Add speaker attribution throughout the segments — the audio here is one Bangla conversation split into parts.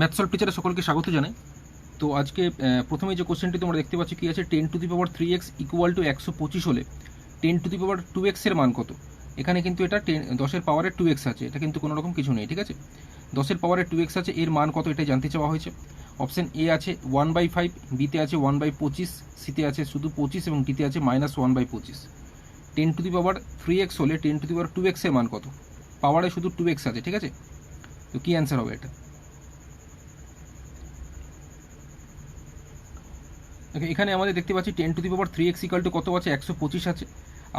Speaker 1: ম্যাথ সলভ টিচারে সকলকে স্বাগত জানাই। তো আজকে প্রথমে যে কোশ্চেনটি তোমরা দেখতে পাচ্ছ কি আছে, 10⁻³ ইকুয়াল টু 125 হলে 10⁻²x এর মান কত। এখানে কিন্তু এটা 10-এর পাওয়ারের 2x আছে, এটা কিন্তু কোনো রকম কিছু নেই, ঠিক আছে। 10-এর পাওয়ারের 2x আছে, এর মান কত এটা জানতে চাওয়া হয়েছে। অপশন এ আছে 1/5, বিতে আছে 1/25, সিতে আছে শুধু 25 এবং ডিতে আছে -1/25। 10⁻³ হলে 10⁻²x এর মান কত, পাওয়ারে শুধু 2x আছে, ঠিক আছে। তো কি অ্যান্সার হবে এটা? এখানে আমাদের দেখতে পাচ্ছি 10⁻³ ইকুয়াল টু কত আছে, 125 আছে।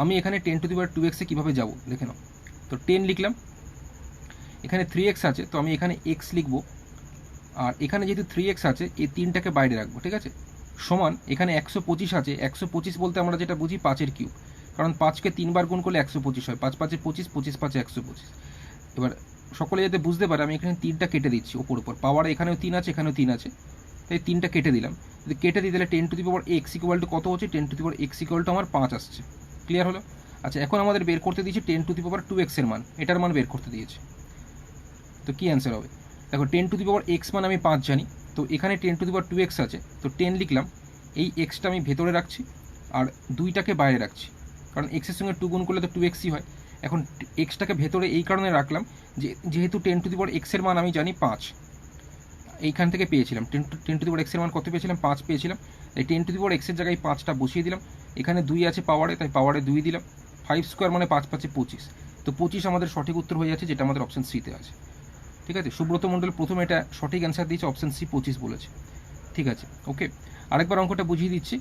Speaker 1: আমি এখানে 10⁻²x এ কীভাবে যাব দেখে নাও। তো 10 লিখলাম, এখানে 3x আছে, তো আমি এখানে x লিখব, আর এখানে যেহেতু 3x আছে এই 3টাকে বাইরে রাখবো, ঠিক আছে। সমান এখানে 125 আছে, 125 বলতে আমরা যেটা বুঝি 5-এর কিউব, কারণ 5কে 3বার গুণ করলে 125 হয়, 5 5 25, 25 5 125। এবার সকলে যাতে বুঝতে পারে আমি এখানে 3টা কেটে দিচ্ছি ওপর পাওয়ারে, এখানেও 3 আছে, এখানেও 3 আছে, তাই 3টা কেটে দিলাম। যদি কেটে দিই তাহলে 10⁻x ইকুয়াল টু কত হচ্ছে, 10⁻x ইকুয়াল টু আমার 5 আসছে। ক্লিয়ার হলো? আচ্ছা, এখন আমাদের বের করতে দিয়েছে 10⁻²x এর মান, এটার মান বের করতে দিয়েছে। তো কি অ্যান্সার হবে দেখো, 10⁻x মান আমি 5 জানি, তো এখানে 10⁻²x আছে, তো 10 লিখলাম, এই এক্সটা আমি ভেতরে রাখছি আর 2টাকে বাইরে রাখছি, কারণ এক্সের সঙ্গে 2 গুণ করলে তো 2xই হয়। এখন এক্সটাকে ভেতরে এই কারণে রাখলাম যেহেতু 10⁻x এর মান আমি জানি 5, এইখান থেকে পেয়েছিলাম 10⁻x এর মান কত পেয়েছিলাম, 5 পেয়েছিলাম, তাই 10⁻x এর জায়গায় 5টা বসিয়ে দিলাম। এখানে 2 আছে পাওয়ারে, তাই পাওয়ারে 2 দিলাম। 5² মানে 5 5 25, তো 25 আমাদের সঠিক উত্তর হয়ে যাচ্ছে, যেটা আমাদের অপশন সিতে আছে, ঠিক আছে। সুব্রত মণ্ডল প্রথমে এটা সঠিক অ্যান্সার দিয়েছে, অপশন সি 25 বলেছে, ঠিক আছে। ওকে, আরেকবার অঙ্কটা বুঝিয়ে দিচ্ছি।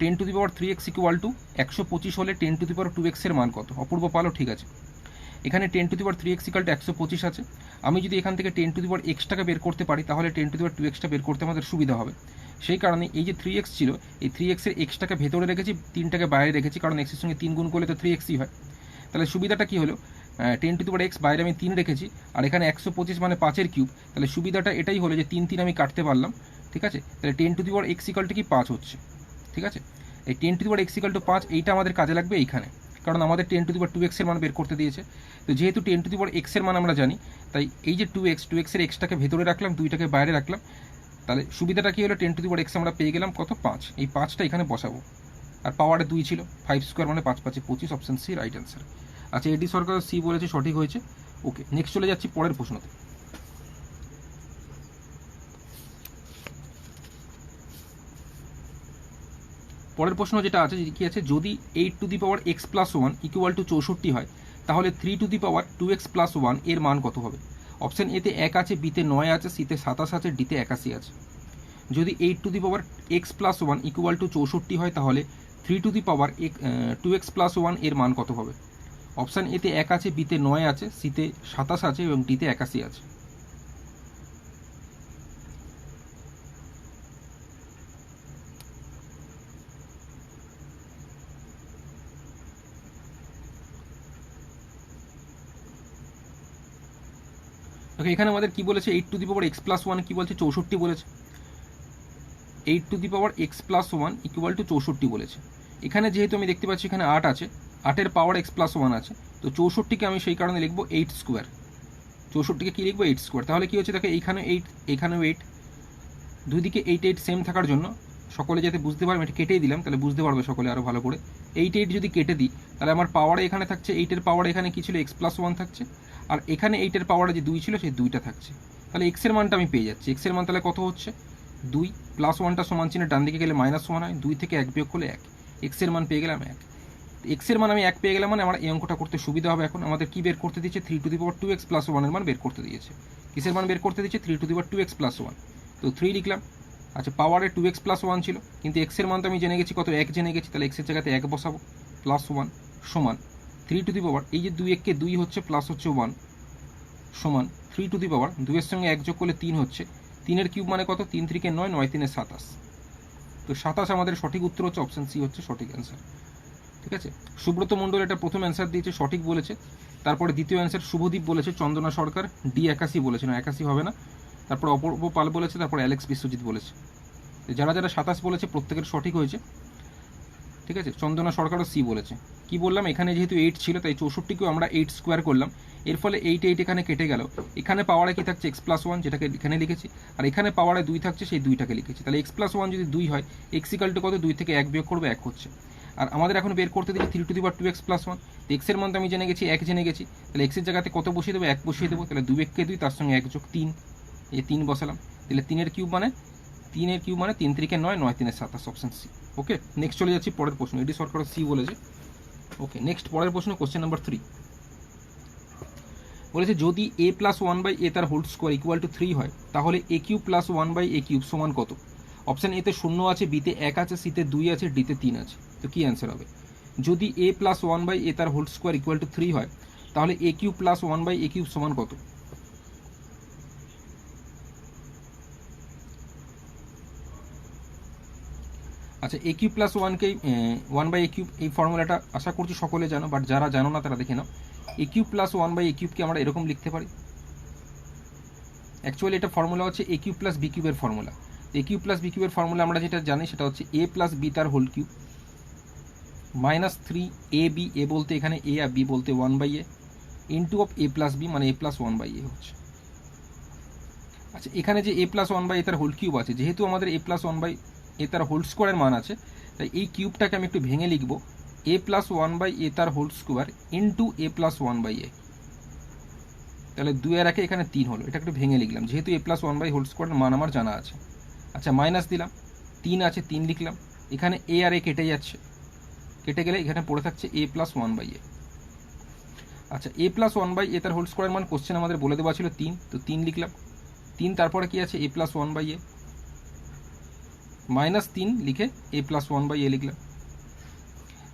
Speaker 1: 10⁻³ ইকুয়াল টু 125 হলে 10⁻²x এর মান কত। অপূর্ব পালো, ঠিক আছে। এখানে 10⁻³ ইকুয়াল টু 125 আছে। আমি যদি এখান থেকে 10⁻x বের করতে পারি তাহলে 10⁻²x বের করতে আমাদের সুবিধা হবে। সেই কারণে এই যে 3x ছিল, এই 3x এর xটাকে ভেতরে রেখেছি, 3টাকে বাইরে রেখেছি, কারণ x এর সঙ্গে 3 গুণ করলে তো 3xই হয়। তাহলে সুবিধাটা কি হলো, 10⁻x বাইরে আমি 3 রেখেছি, আর এখানে 125 মানে 5-এর কিউব, তাহলে সুবিধাটা এটাই হলো যে 3 3 আমি কাটতে পারলাম, ঠিক আছে। তাহলে 10⁻x ইকুয়াল টু কি 5 হচ্ছে, ঠিক আছে। এই 10⁻x ইকুয়াল টু 5 এইটা আমাদের কাজে লাগবে এইখানে, কারণ আমাদের 10⁻²x এর মান বের করতে দিয়েছে। তো যেহেতু 10⁻x এর মান আমরা জানি, তাই এই যে 2x এর xটাকে ভেতরে রাখলাম, 2টাকে বাইরে রাখলাম, তাহলে সুবিধাটা কি হলো, 10⁻x আমরা পেয়ে গেলাম কত, 5। এই 5টা এখানে বসাবো, আর পাওয়ারে 2 ছিল, 5² মানে 5 5 25, অপশন সি রাইট অ্যান্সার। আচ্ছা, এডি সরকার সি বলেছে, সঠিক হয়েছে। ওকে, নেক্সট চলে যাচ্ছি পরের প্রশ্নতে। পরের প্রশ্ন যেটা আছে কি আছে, যদি 8⁻x+1 ইকুয়াল টু 64 হয় তাহলে 3⁻2x+1 এর মান কত হবে। অপশন এতে 1 আছে, বিতে 9 আছে, সিতে 27 আছে, ডিতে 81 আছে। যদি 8⁻x+1 ইকুয়াল টু 64 হয় তাহলে 3⁻2x+1 এর মান কত হবে। অপশন এতে 1 আছে, বিতে 9 আছে, সিতে 27 আছে এবং ডিতে 81 আছে। ওকে, এখানে আমাদের কি বলেছে, 8⁻x+1 কি বলছে, 64 বলেছে। 8⁻x+1 ইকুয়াল টু 64 বলেছে। এখানে যেহেতু আমি দেখতে পাচ্ছি এখানে 8 আছে, 8-এর পাওয়ার x+1 আছে, তো 64কে আমি সেই কারণে লিখবো 8²। 64কে কি লিখবো, 8²। তাহলে কি হচ্ছে দেখো, এইখানে 8, এখানেও 8, দুই দিকে 8 8 সেম থাকার জন্য সকলে যাতে বুঝতে পারবে, এটা কেটেই দিলাম, তাহলে বুঝতে পারবে সকলে আরও ভালো করে। 8 8 যদি কেটে দিই তাহলে আমার পাওয়ারে এখানে থাকছে, 8-এর পাওয়ারে এখানে কি ছিল, x+1 থাকছে, আর এখানে 8-এর পাওয়ারে যে 2 ছিল সেই 2টা থাকছে। তাহলে x এর মানটা আমি পেয়ে যাচ্ছি। x এর মান তাহলে কত হচ্ছে, 2, +1টা সমান চিহ্নে ডান দিকে গেলে মাইনাস সমান হয়, 2 থেকে 1 বিয়োগ করলে 1, x এর মান পেয়ে গেলাম 1। x এর মান আমি 1 পেয়ে গেলাম, মানে আমার এই অঙ্কটা করতে সুবিধা হবে। এখন আমাদের কি বের করতে দিয়েছে, 3⁻2x+1 এর মান বের করতে দিয়েছে। কিসের মান বের করতে দিয়েছে, 3⁻2x+1। তো 3 লিখলাম। আচ্ছা, পাওয়ারে 2x+1 ছিল, কিন্তু x এর মান তো আমি জেনে গেছি কত, 1 জেনে গেছি, তাহলে x এর জায়গাতে 1 বসাবো, +1 সমান 3 এই যে 2 1কে 2 হচ্ছে, প্লাস হচ্ছে 1 সমান 3 2 এর সঙ্গে 1 যোগ করলে 3 হচ্ছে, 3-এর কিউব মানে কত, 3 3 কে 9, 9 3 27। তো 27 আমাদের সঠিক উত্তর হচ্ছে, অপশন সি হচ্ছে সঠিক অ্যান্সার, ঠিক আছে। সুব্রত মণ্ডল এটা প্রথম অ্যান্সার দিয়েছে, সঠিক বলেছে। তারপরে দ্বিতীয় অ্যান্সার শুভদীপ বলেছে, চন্দনা সরকার ডি 81 বলেছে, না 81 হবে না। তারপর অপূর্ব পাল বলেছে, তারপর অ্যালেক্স বিশ্বজিৎ বলেছে। যারা যারা 27 বলেছে প্রত্যেকের সঠিক হয়েছে, ঠিক আছে। চন্দনা সরকারও সি বলেছে। কি বললাম, এখানে যেহেতু 8 ছিল তাই 64কেও আমরা 8 স্কোয়ার করলাম, এর ফলে 8 8 এখানে কেটে গেল। এখানে পাওয়ারে কি থাকছে x+1, যেটাকে এখানে লিখেছি, আর এখানে পাওয়ারে 2 থাকছে, সেই 2টাকে লিখেছি। তাহলে x+1 যদি 2 হয়, x = কত, 2 থেকে 1 বিয়োগ করবে, 1 হচ্ছে। আর আমাদের এখন বের করতে দিয়েছে 3^2x+1, তো x এর মান তো আমি জেনে গেছি, 1 জেনে গেছি, তাহলে x এর জায়গাতে কত বসিয়ে দেবো, 1 বসিয়ে দেবো। তাহলে 2 × 2, তার সঙ্গে 1 + 3, এই 3 বসালাম। তাহলে 3 এর কিউব মানে 3 3 × 9 9 3 27, অপশন সি। ওকে, নেক্সট চলে যাচ্ছি পরের প্রশ্ন। এটি সরকার সি বলেছে। ওকে, নেক্সট পরের প্রশ্ন, কোশ্চেন নাম্বার 3 বলেছে যদি a+1/a তার হোল স্কোয়ার = 3 হয়, তাহলে a³ + 1/a³ সমান কত? অপশন এতে 0 আছে, বিতে 1 আছে, সিতে 2 আছে, ডিতে 3 আছে। তো কি অ্যান্সার হবে? যদি a+1/a তার হোল স্কোয়ার = 3 হয়, তাহলে a³ + 1/a³ সমান কত? আচ্ছা, a³ + 1/a³ এই ফর্মুলাটা আশা করছি সকলে জানো, বাট যারা জানো না তারা দেখে নাও। a³ + 1/a³ আমরা এরকম লিখতে পারি। অ্যাকচুয়ালি এটা ফর্মুলা হচ্ছে a³ + b³ এর ফর্মুলা। a³ + b³ এর ফর্মুলা আমরা যেটা জানি সেটা হচ্ছে a + b তার হোল কিউব -3ab, a বলতে এখানে a আর b বলতে 1/a, into of a + b মানে a + 1/a হচ্ছে। আচ্ছা, এখানে যে a + 1/a তার হোল কিউব আছে, যেহেতু আমাদের a + 1/a তার হোল স্কোয়ারের মান আছে, তাই এই কিউবটাকে আমি একটু ভেঙে লিখব, a + 1/a তার whole square into a + 1/a। তাহলে 2 আর 1 এখানে 3 হলো, এটা একটু ভেঙে লিখলাম, যেহেতু a + 1/a হোল স্কোয়ারের মান আমার জানা আছে। আচ্ছা, মাইনাস দিলাম, 3 আছে, 3 লিখলাম, এখানে a আর a কেটে যাচ্ছে, কেটে গেলে এখানে পড়ে থাকছে a + 1/a। আচ্ছা, a + 1/a তার হোল স্কোয়ারের মান কোশ্চেন আমাদের বলে দেওয়া ছিল 3, তো 3 লিখলাম, 3 তারপরে কি আছে, a + 1/a, -3 লিখে a + 1/a লিখলাম।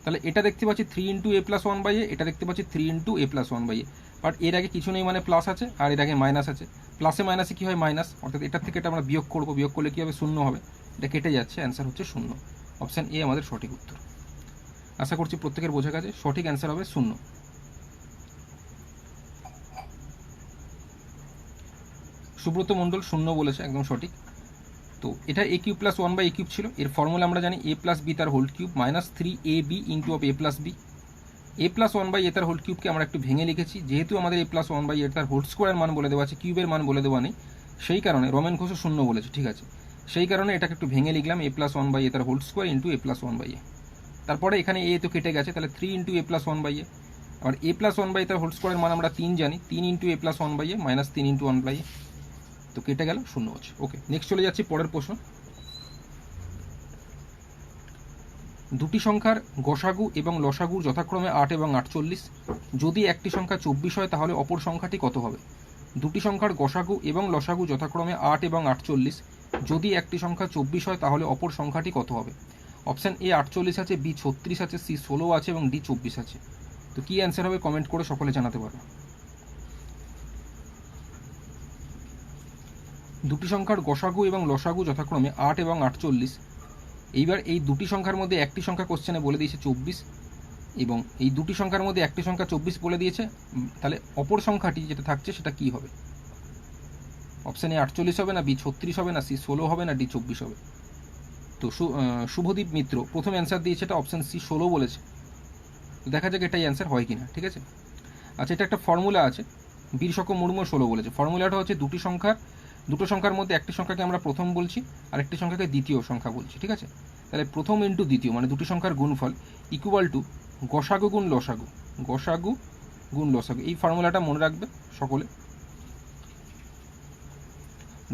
Speaker 1: তাহলে এটা দেখতে পাচ্ছি 3 × a + 1/a, এটা দেখতে পাচ্ছি 3 × a + 1/a, বাট এর আগে কিছু নেই মানে প্লাস আছে, আর এর আগে মাইনাস আছে। প্লাসে মাইনাসে কী হয়, মাইনাস, অর্থাৎ এটার থেকে এটা আমরা বিয়োগ করবো, বিয়োগ করলে কী হবে, 0 হবে, এটা কেটে যাচ্ছে, অ্যান্সার হচ্ছে 0। অপশান এ আমাদের সঠিক উত্তর। আশা করছি প্রত্যেকের বোঝা গেছে, সঠিক অ্যান্সার হবে 0। সুব্রত মণ্ডল 0 বলেছে, একদম সঠিক। তো এটা a³ + 1/a³ ছিল, এর ফর্মুলা আমরা জানি a + b তার whole cube -3ab into of a + b। a + 1/a তার হোল কিউবকে আমরা একটু ভেঙে লিখেছি, যেহেতু আমাদের a + 1/a তার হোল স্কোয়ারের মান বলে দেওয়া আছে, কিউবের মান বলে দেওয়া নেই, সেই কারণে রমেন ঘোষও 0 বলেছে, ঠিক আছে, সেই কারণে এটাকে একটু ভেঙে লিখলাম a + 1/a তার whole square into a + 1/a। তারপরে এখানে a তো কেটে গেছে, তাহলে 3 × a + 1/a, R a + 1/a তার হোল স্কোয়ারের মান আমরা 3 জানি, 3 × a + 1/a -3 × 1/a, তো কেটে গেল, 0 হচ্ছে। ওকে, নেক্সট চলে যাচ্ছি পরের প্রশ্ন। দুটি সংখ্যার গসাগু এবং লসাগু যথাক্রমে 8 এবং 48। যদি একটি সংখ্যা 24 হয়, তাহলে অপর সংখ্যাটি কত হবে? দুটি সংখ্যার গসাগু এবং লসাগু যথাক্রমে 8 এবং 48। যদি একটি সংখ্যা 24 হয়, তাহলে অপর সংখ্যাটি কত হবে? অপশান এ 48 আছে, বি 36 আছে, সি 16 আছে এবং ডি 24 আছে। তো কি অ্যান্সার হবে, কমেন্ট করে সকলে জানাতে পারবে। দুটি সংখ্যার গসাগু এবং লসাগু যথাক্রমে 8 এবং 48। এইবার এই দুটি সংখ্যার মধ্যে একটি সংখ্যা কোশ্চেনে বলে দিয়েছে 24, এবং এই দুটি সংখ্যার মধ্যে একটি সংখ্যা 24 বলে দিয়েছে, তাহলে অপর সংখ্যাটি যেটা থাকছে সেটা কি হবে? অপশান এ 48 হবে, না বি 36 হবে, না সি 16 হবে, না ডি 24 হবে? তো শুভদীপ মিত্র প্রথম অ্যান্সার দিয়েছে, এটা অপশান সি 16 বলেছে। তো দেখা যাক এটাই অ্যান্সার হয় কিনা, ঠিক আছে। আচ্ছা, এটা একটা ফর্মুলা আছে, বীরশক মুর্মু 16 বলেছে। ফর্মুলাটা হচ্ছে দুটো সংখ্যার মধ্যে একটি সংখ্যাকে আমরা প্রথম বলছি, আর একটি সংখ্যাকে দ্বিতীয় সংখ্যা বলছি, ঠিক আছে। তাহলে প্রথম ইন্টু দ্বিতীয় মানে দুটি সংখ্যার গুণফল ইকুয়াল টু গসাগু গুণ লসাগু, গসাগু গুণ লসাগু। এই ফর্মুলাটা মনে রাখবে সকলে।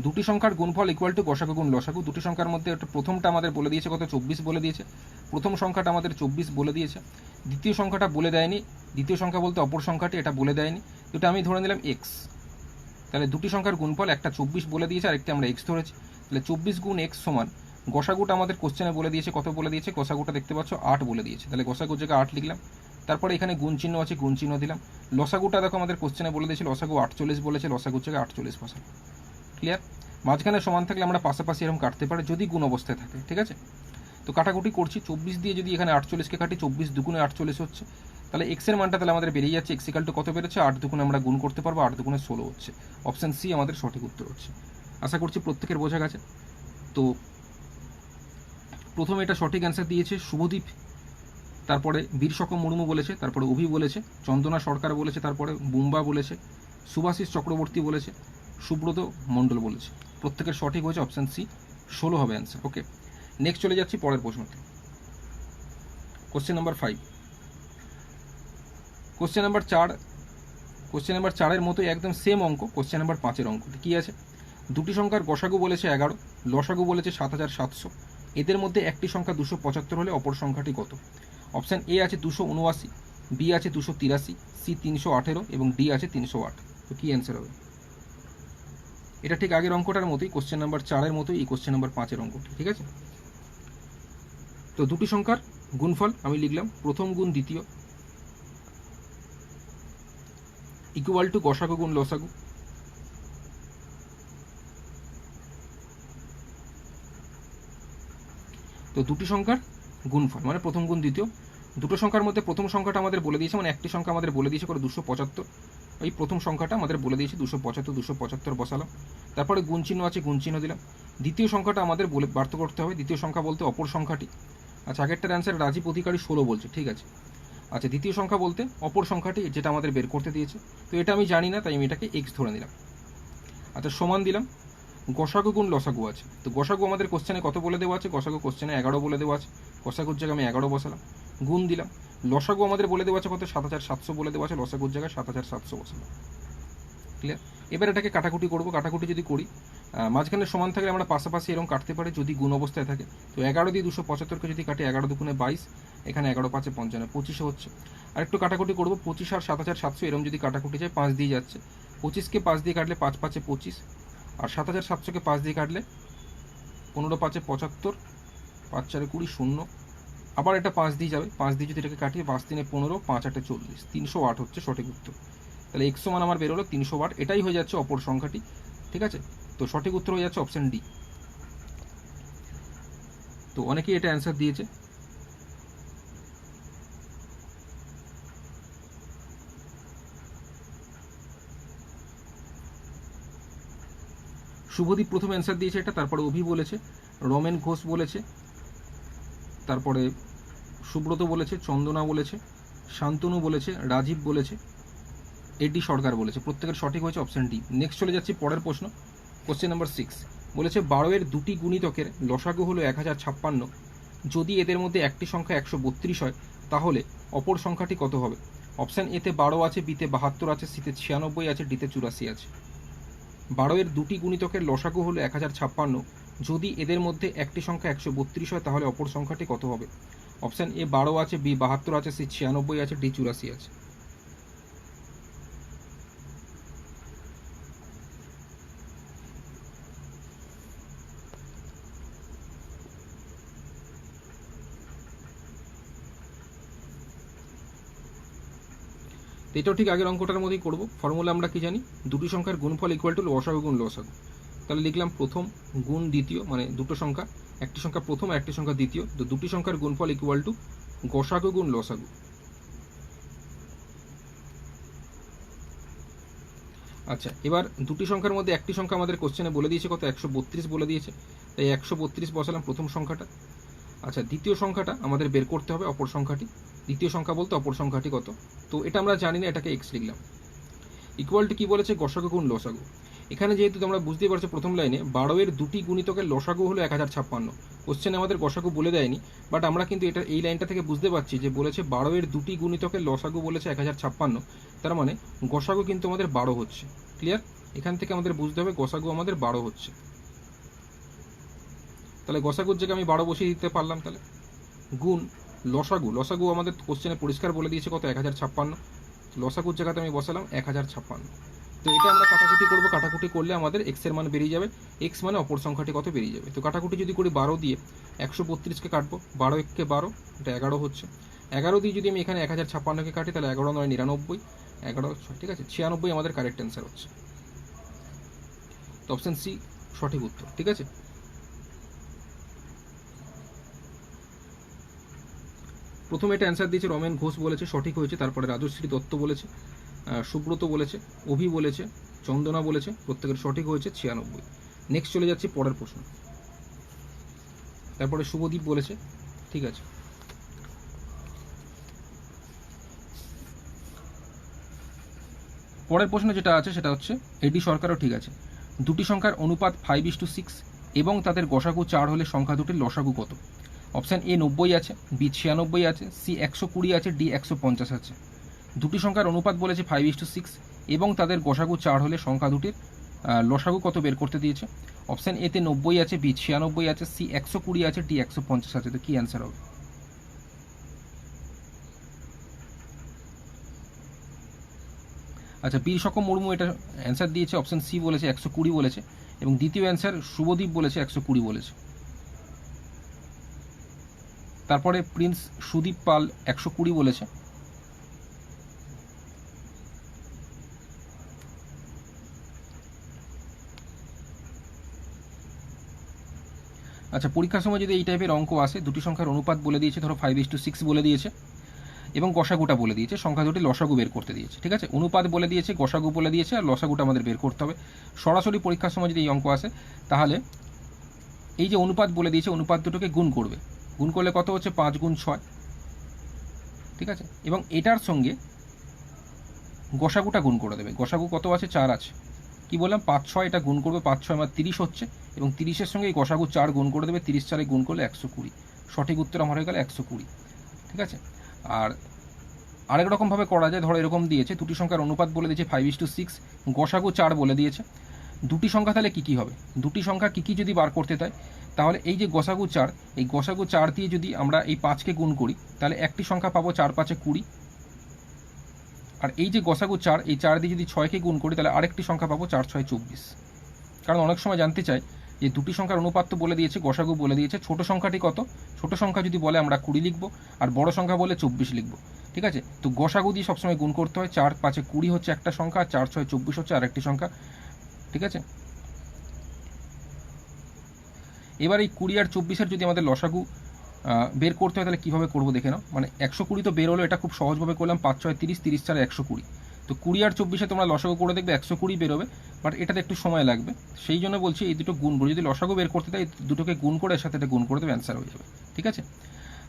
Speaker 1: দুটি সংখ্যার গুণফল ইকুয়াল টু গসাগু গুণ লসাগু। দুটি সংখ্যার মধ্যে একটা প্রথমটা আমাদের বলে দিয়েছে কত, 24 বলে দিয়েছে, প্রথম সংখ্যাটা আমাদের 24 বলে দিয়েছে। দ্বিতীয় সংখ্যাটা বলে দেয়নি, দ্বিতীয় সংখ্যা বলতে অপর সংখ্যাটি, এটা বলে দেয়নি, এটা আমি ধরে নিলাম x। তাহলে দুটি সংখ্যার গুণফল, একটা 24 বলে দিয়েছে আর একটা আমরা x ধরেছি। তাহলে 24 গুণ x সমান, গসাগুটা আমাদের কোশ্চেনে বলে দিয়েছে কত বলে দিয়েছে, গসাগুটা দেখতে পাচ্ছ 8 বলে দিয়েছে, তাহলে গসাগুর জায়গায় 8 লিখলাম। তারপরে এখানে গুণ চিহ্ন আছে, গুণ চিহ্ন দিলাম। লসাগুটা দেখো আমাদের কোশ্চেনে বলে দিয়েছে লসাগু 48 বলেছে, লসাগুর জায়গায় 48 বসালাম। ক্লিয়ার? মাঝখানে সমান থাকলে আমরা পাশাপাশি এরকম কাটতে পারি যদি গুণ অবস্থায় থাকে, ঠিক আছে। তো কাটাকুটি করছি, 24 দিয়ে যদি এখানে 48কে কাটি, 24 দুগুণে 48 হচ্ছে, তাহলে x এর মানটা তাহলে আমাদের বেরিয়ে যাচ্ছে, x = কত বেরোচ্ছে, 8 দুগুণে আমরা গুণ করতে পারবো, 8 দুগুণে 16 হচ্ছে। অপশান সি আমাদের সঠিক উত্তর হচ্ছে। আশা করছি প্রত্যেকের বোঝা গেছে। তো প্রথমে এটা সঠিক অ্যান্সার দিয়েছে শুভদীপ তারপরে বীরসকম মুর্মু বলেছে, তারপরে অভি বলেছে, চন্দনা সরকার বলেছে, তারপরে বুম্বা বলেছে, সুভাষিস চক্রবর্তী বলেছে, সুব্রত মণ্ডল বলেছে। প্রত্যেকের সঠিক হয়েছে অপশান সি, 16 হবে অ্যান্সার। ওকে, নেক্সট চলে যাচ্ছি পরের প্রশ্নতে। Question number 5। কোশ্চেন নাম্বার 4-এর মতোই একদম সেম অঙ্ক কোশ্চেন নাম্বার 5-এর অঙ্কটি কী আছে? দুটি সংখ্যার গসাগু বলেছে 11, লসাগু বলেছে 7700। এদের মধ্যে একটি সংখ্যা 275 হলে অপর সংখ্যাটি কত? অপশান এ আছে 279, বি আছে 283, সি 318 এবং ডি আছে 308। তো কী অ্যান্সার হবে? এটা ঠিক আগের অঙ্কটার মতোই, কোশ্চেন নাম্বার 4-এর মতোই এই কোশ্চেন নাম্বার 5-এর অঙ্কটি, ঠিক আছে? তো দুটি সংখ্যার গুণফল আমি লিখলাম প্রথম গুণ দ্বিতীয় ইকুয়াল টু গসাগু গুণ লসাগু। তো দুটি সংখ্যার গুণফল মানে প্রথম গুণ দ্বিতীয়। দুটো সংখ্যার মধ্যে প্রথম সংখ্যাটা আমাদের বলে দিয়েছে, মানে একটি সংখ্যা আমাদের বলে দিয়েছে করে 275। এই প্রথম সংখ্যাটা আমাদের বলে দিয়েছে 275 বসালাম। তারপরে গুণ চিহ্ন আছে, গুণ চিহ্ন দিলাম। দ্বিতীয় সংখ্যাটা আমাদের বলে বার্ত করতে হবে, দ্বিতীয় সংখ্যা বলতে অপর সংখ্যাটি। আচ্ছা, আগেরটার অ্যান্সার রাজীব অধিকারী 16 বলছে, ঠিক আছে। আচ্ছা, দ্বিতীয় সংখ্যা বলতে অপর সংখ্যাটি যেটা আমাদের বের করতে দিয়েছে। তো এটা আমি জানি না, তাই আমি এটাকে এক্স ধরে নিলাম। আচ্ছা, সমান দিলাম। গসাগু গুণ লসাগু আছে, তো গসাগু আমাদের কোশ্চেনে কত বলে দেওয়া আছে? গসাগু কোশ্চেনে 11 বলে দেওয়া আছে, গসাগুর জায়গায় আমি 11 বসালাম। গুণ দিলাম। লসাগু আমাদের বলে দেওয়া আছে কত? 7700 বলে দেওয়া আছে, লসাগুর জায়গায় 7700 বসালাম। ক্লিয়ার? এবার এটাকে কাটাকুটি করবো। কাটাকুটি যদি করি, মাঝখানে সমান থাকলে আমরা পাশাপাশি এরকম কাটতে পারি যদি গুণ অবস্থায় থাকে। তো 11 দিয়ে 275কে যদি কাটি, 11 দুগুণে 22, এখানে 11 5 55, 25 হচ্ছে। আর একটু কাটাকুটি করবো, 25 আর 7700 এরকম যদি কাটাকুটি যায় 5 দিয়ে যাচ্ছে। 25কে 5 দিয়ে কাটলে 5 5 25, আর 7700কে 5 দিয়ে কাটলে 15 5 75, 5 4 20 0। আবার এটা 5 দিয়ে যাবে, 5 দিয়ে যদি এটাকে কাটি 5 3 15, 5 8 40, 308 হচ্ছে সঠিক উত্তর। তাহলে এক্স সমান আমার বেরোলো 308, এটাই হয়ে যাচ্ছে অপর সংখ্যাটি, ঠিক আছে। তো সঠিক উত্তর হয়ে যাচ্ছে অপশন ডি। তো অনেকেই এটা অ্যান্সার দিয়েছে। শুভদীপ প্রথম অ্যান্সার দিয়েছে এটা, তারপরে অভি বলেছে, রমেন ঘোষ বলেছে, তারপরে সুব্রত বলেছে, চন্দনা বলেছে, শান্তনু বলেছে, রাজীব বলেছে, এডি সরকার বলেছে। প্রত্যেকের সঠিক হয়েছে অপশন ডি। নেক্সট চলে যাচ্ছি পরের প্রশ্ন, কোশ্চেন নাম্বার 6। বলেছে 12-এর দুটি গুণিতকের লসাগু হলো 1056। যদি এদের মধ্যে একটি সংখ্যা 132 হয় তাহলে অপর সংখ্যাটি কত হবে? অপশান এতে 12 আছে, বিতে 72 আছে, সিতে 96 আছে, ডিতে 84 আছে। 12-এর দুটি গুণিতকের লসাগু হলো 1056। যদি এদের মধ্যে একটি সংখ্যা 132 হয় তাহলে অপর সংখ্যাটি কত হবে? অপশান এ 12 আছে, বি 72 আছে, সি 96 আছে, ডি 84 আছে। এটাও ঠিক আগের অঙ্কটার মধ্যেই করবো। ফর্মুলা আমরা কি জানি? দুটি সংখ্যার গুণফল ইকুয়াল টু লসাগু গুণ লসাগু। তাহলে লিখলাম প্রথম গুণ দ্বিতীয়, মানে দুটো সংখ্যা, একটি সংখ্যা প্রথম আর একটি সংখ্যা দ্বিতীয়, তো দুটি সংখ্যার গুণফল ইকুয়াল টু গসাগু গুণ লসাগু। আচ্ছা, এবার দুটি সংখ্যার মধ্যে একটি সংখ্যা আমাদের কোশ্চেনে বলে দিয়েছে কত? 132 বলে দিয়েছে, তাই 132 বসালাম প্রথম সংখ্যাটা। আচ্ছা, দ্বিতীয় সংখ্যাটা আমাদের বের করতে হবে, অপর সংখ্যাটি। দ্বিতীয় সংখ্যা বলতে অপর সংখ্যাটি কত? তো এটা আমরা জানি না, এটাকে এক্স লিখলাম। ইকুয়াল টু কি বলেছে? গসাগু গুণ লসাগু। এখানে যেহেতু তোমরা বুঝতেই পারছো প্রথম লাইনে 12-এর দুটি গুণিতকের লসাগু হলো 1056। কোশ্চেনে আমাদের গসাগু বলে দেয়নি, বাট আমরা কিন্তু এটা এই লাইনটা থেকে বুঝতে পারছি যে বলেছে 12-এর দুটি গুণিতকের লসাগু বলেছে 1056, তার মানে গসাগু কিন্তু আমাদের 12 হচ্ছে। ক্লিয়ার? এখান থেকে আমাদের বুঝতে হবে গসাগু আমাদের 12 হচ্ছে। তাহলে গসাগুর জায়গায় আমি 12 বসিয়ে দিতে পারলাম। তাহলে গুণ লসাগু, লসাগু আমাদের কোশ্চেনে পরিষ্কার বলে দিয়েছে কত? 1056। লসাগুর জায়গাতে আমি বসালাম 1056। তো এটা আমরা কাটাকুটি করবো, কাটাকুটি করলে আমাদের এক্স এর মান বেরিয়ে যাবে, এক্স মানে অপর সংখ্যাটি কত বেরিয়ে যাবে। তো কাটাকুটি যদি করি 12 দিয়ে 132কে কাটবো, 12 1 12, এটা 11 হচ্ছে। 11 দিয়ে যদি আমি এখানে 1056কে কাটি তাহলে 11 9 99, 11 ঠিক আছে, 96 আমাদের কারেক্ট অ্যান্সার হচ্ছে। তো অপশন সি সঠিক উত্তর, ঠিক আছে। প্রথমে এটা অ্যান্সার দিয়েছে রমেন ঘোষ বলেছে, সঠিক হয়েছে। তারপরে রাজশ্রী দত্ত বলেছে, সুব্রত বলেছে, অভি বলেছে, চন্দনা বলেছে, প্রত্যেকের সঠিক হয়েছে 96। নেক্সট চলে যাচ্ছি পরের প্রশ্ন। তারপরে শুভদীপ বলেছে, ঠিক আছে। পরের প্রশ্ন যেটা আছে সেটা হচ্ছে এডি সরকারও ঠিক আছে, দুটি সংখ্যার অনুপাত 5:6 এবং তাদের গসাগু 4 হলে সংখ্যা দুটির লসাগু কত? অপশান এ 90 আছে, বি 96 আছে, সি 120 আছে, ডি 150 আছে। দুটি সংখ্যার অনুপাত বলেছে 5:6 এবং তাদের গসাগু 4 হলে সংখ্যা দুটির লসাগু কত বের করতে দিয়েছে। অপশান এতে 90 আছে, বি 96 আছে, সি 120 আছে, ডি 150 আছে। তো কি অ্যান্সার হবে? আচ্ছা, বীর সকম মুর্মু এটা অ্যান্সার দিয়েছে, অপশান সি বলেছে 120 বলেছে, এবং দ্বিতীয় অ্যান্সার শুভদীপ বলেছে 120 বলেছে। তারপরে প্রিন্স সুদীপ পাল 120 বলেছে। আচ্ছা, পরীক্ষার সময় যদি এই টাইপের অঙ্ক আসে, দুটি সংখ্যার অনুপাত বলে দিয়েছে, ধরো 5:6 বলে দিয়েছে এবং গসাগুটা বলে দিয়েছে, সংখ্যা দুটি লসাগু বের করতে দিয়েছে, ঠিক আছে? অনুপাত বলে দিয়েছে, গসাগু বলে দিয়েছে, আর লসাগুটা আমাদের বের করতে হবে। সরাসরি পরীক্ষার সময় যদি এই অঙ্ক আসে, তাহলে এই যে অনুপাত বলে দিয়েছে, অনুপাত দুটোকে গুণ করবে। গুণ করলে কত হচ্ছে? 5 গুণ 6, ঠিক আছে? এবং এটার সঙ্গে গসাগুটা গুণ করে দেবে। গসাগু কত আছে? 4 আছে। কি বললাম? 5 6 এটা গুণ করবে, 5 6 আমার 30 হচ্ছে, এবং 30-এর সঙ্গে এই গসাগু 4 গুণ করে দেবে। 30 4 গুণ করলে 120। সঠিক উত্তর আমার হয়ে গেল 120, ঠিক আছে? আর আরেক রকমভাবে করা যায়, ধরো এরকম দিয়েছে, দুটি সংখ্যার অনুপাত বলে দিয়েছে 5:6, গসাগু 4 বলে দিয়েছে। দুটি সংখ্যা তাহলে কী কী হবে? দুটি সংখ্যা কী কী যদি বার করতে দেয়, তাহলে এই যে গসাগু 4, এই গসাগু 4 দিয়ে যদি আমরা এই 5কে গুণ করি, তাহলে একটি সংখ্যা পাবো 4 5 20। আর এই যে গসাগু 4, এই 4 দিয়ে যদি 6কে গুণ করি, তাহলে আরেকটি সংখ্যা পাবো 4 6 24। কারণ অনেক সময় জানতে চাই যে দুটি সংখ্যার অনুপাত তো বলে দিয়েছে, গসাগু বলে দিয়েছে, ছোট সংখ্যাটি কত? ছোট সংখ্যা যদি বলে আমরা 20 লিখবো, আর বড় সংখ্যা বলে 24 লিখবো, ঠিক আছে? তো গসাগু দিয়ে সবসময় গুণ করতে হয়। 4 5 20 হচ্ছে একটা সংখ্যা, 4 6 24 হচ্ছে আরেকটি সংখ্যা, ঠিক আছে? এবার এই 20 আর 24-এর যদি আমাদের লসাগু বের করতে হয়, তাহলে কীভাবে করবো দেখে নাও। মানে 120 তো বের হলো, এটা খুব সহজভাবে করলাম। 5 6 30, 30 4 120। তো 20 আর 24-এ তোমরা লসাগু করে দেখবে 120 বেরোবে, বাট এটাতে একটু সময় লাগবে। সেই জন্য বলছি এই দুটো গুণ করে, যদি লসাগু বের করতে দেয়, দুটোকে গুণ করে এর সাথে এটা গুণ করে দেবে, অ্যান্সার হয়ে যাবে, ঠিক আছে?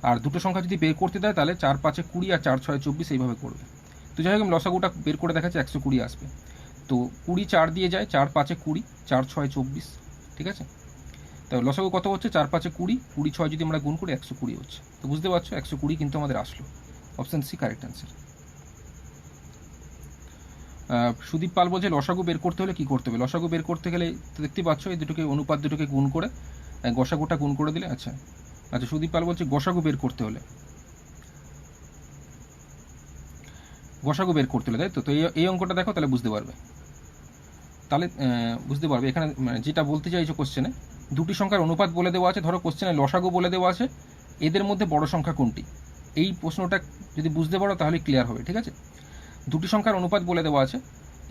Speaker 1: আর দুটো সংখ্যা যদি বের করতে দেয়, তাহলে 4 5 20 আর 4 6 24 এইভাবে করবে। তো যাই হোক, আমি লসাগুটা বের করে দেখাচ্ছি, 120 আসবে। তো 20 4 দিয়ে যায়, 4 5 20, 4 6 24, ঠিক আছে? তো লসাগু কত হচ্ছে? 4 5 20, 20 6 যদি আমরা গুণ করি 120 হচ্ছে। তো বুঝতে পারছো, 120 কিন্তু আমাদের আসলো। Option C correct answer. Sudip Pal বলছে লসাগু বের করতে হলে কী করতে হবে? লসাগু বের করতে গেলে দেখতে পাচ্ছ, এই দুটোকে অনুপাত দুটোকে গুণ করে গসাগুটা গুণ করে দিলে। আচ্ছা আচ্ছা, সুদীপ পাল বলছে গসাগু বের করতে হলে, গসাগু বের করতে হলে, তাই তো? তো এই অঙ্কটা দেখো, তাহলে বুঝতে পারবে। তাহলে বুঝতে পারবে এখানে যেটা বলতে চাইছো কোশ্চেনে, দুটি সংখ্যার অনুপাত বলে দেওয়া আছে, ধরো কোশ্চেনে লসাগু বলে দেওয়া আছে, এদের মধ্যে বড় সংখ্যা কোনটি? এই প্রশ্নটা যদি বুঝতে পারো তাহলে ক্লিয়ার হবে, ঠিক আছে? দুটি সংখ্যার অনুপাত বলে দেওয়া আছে,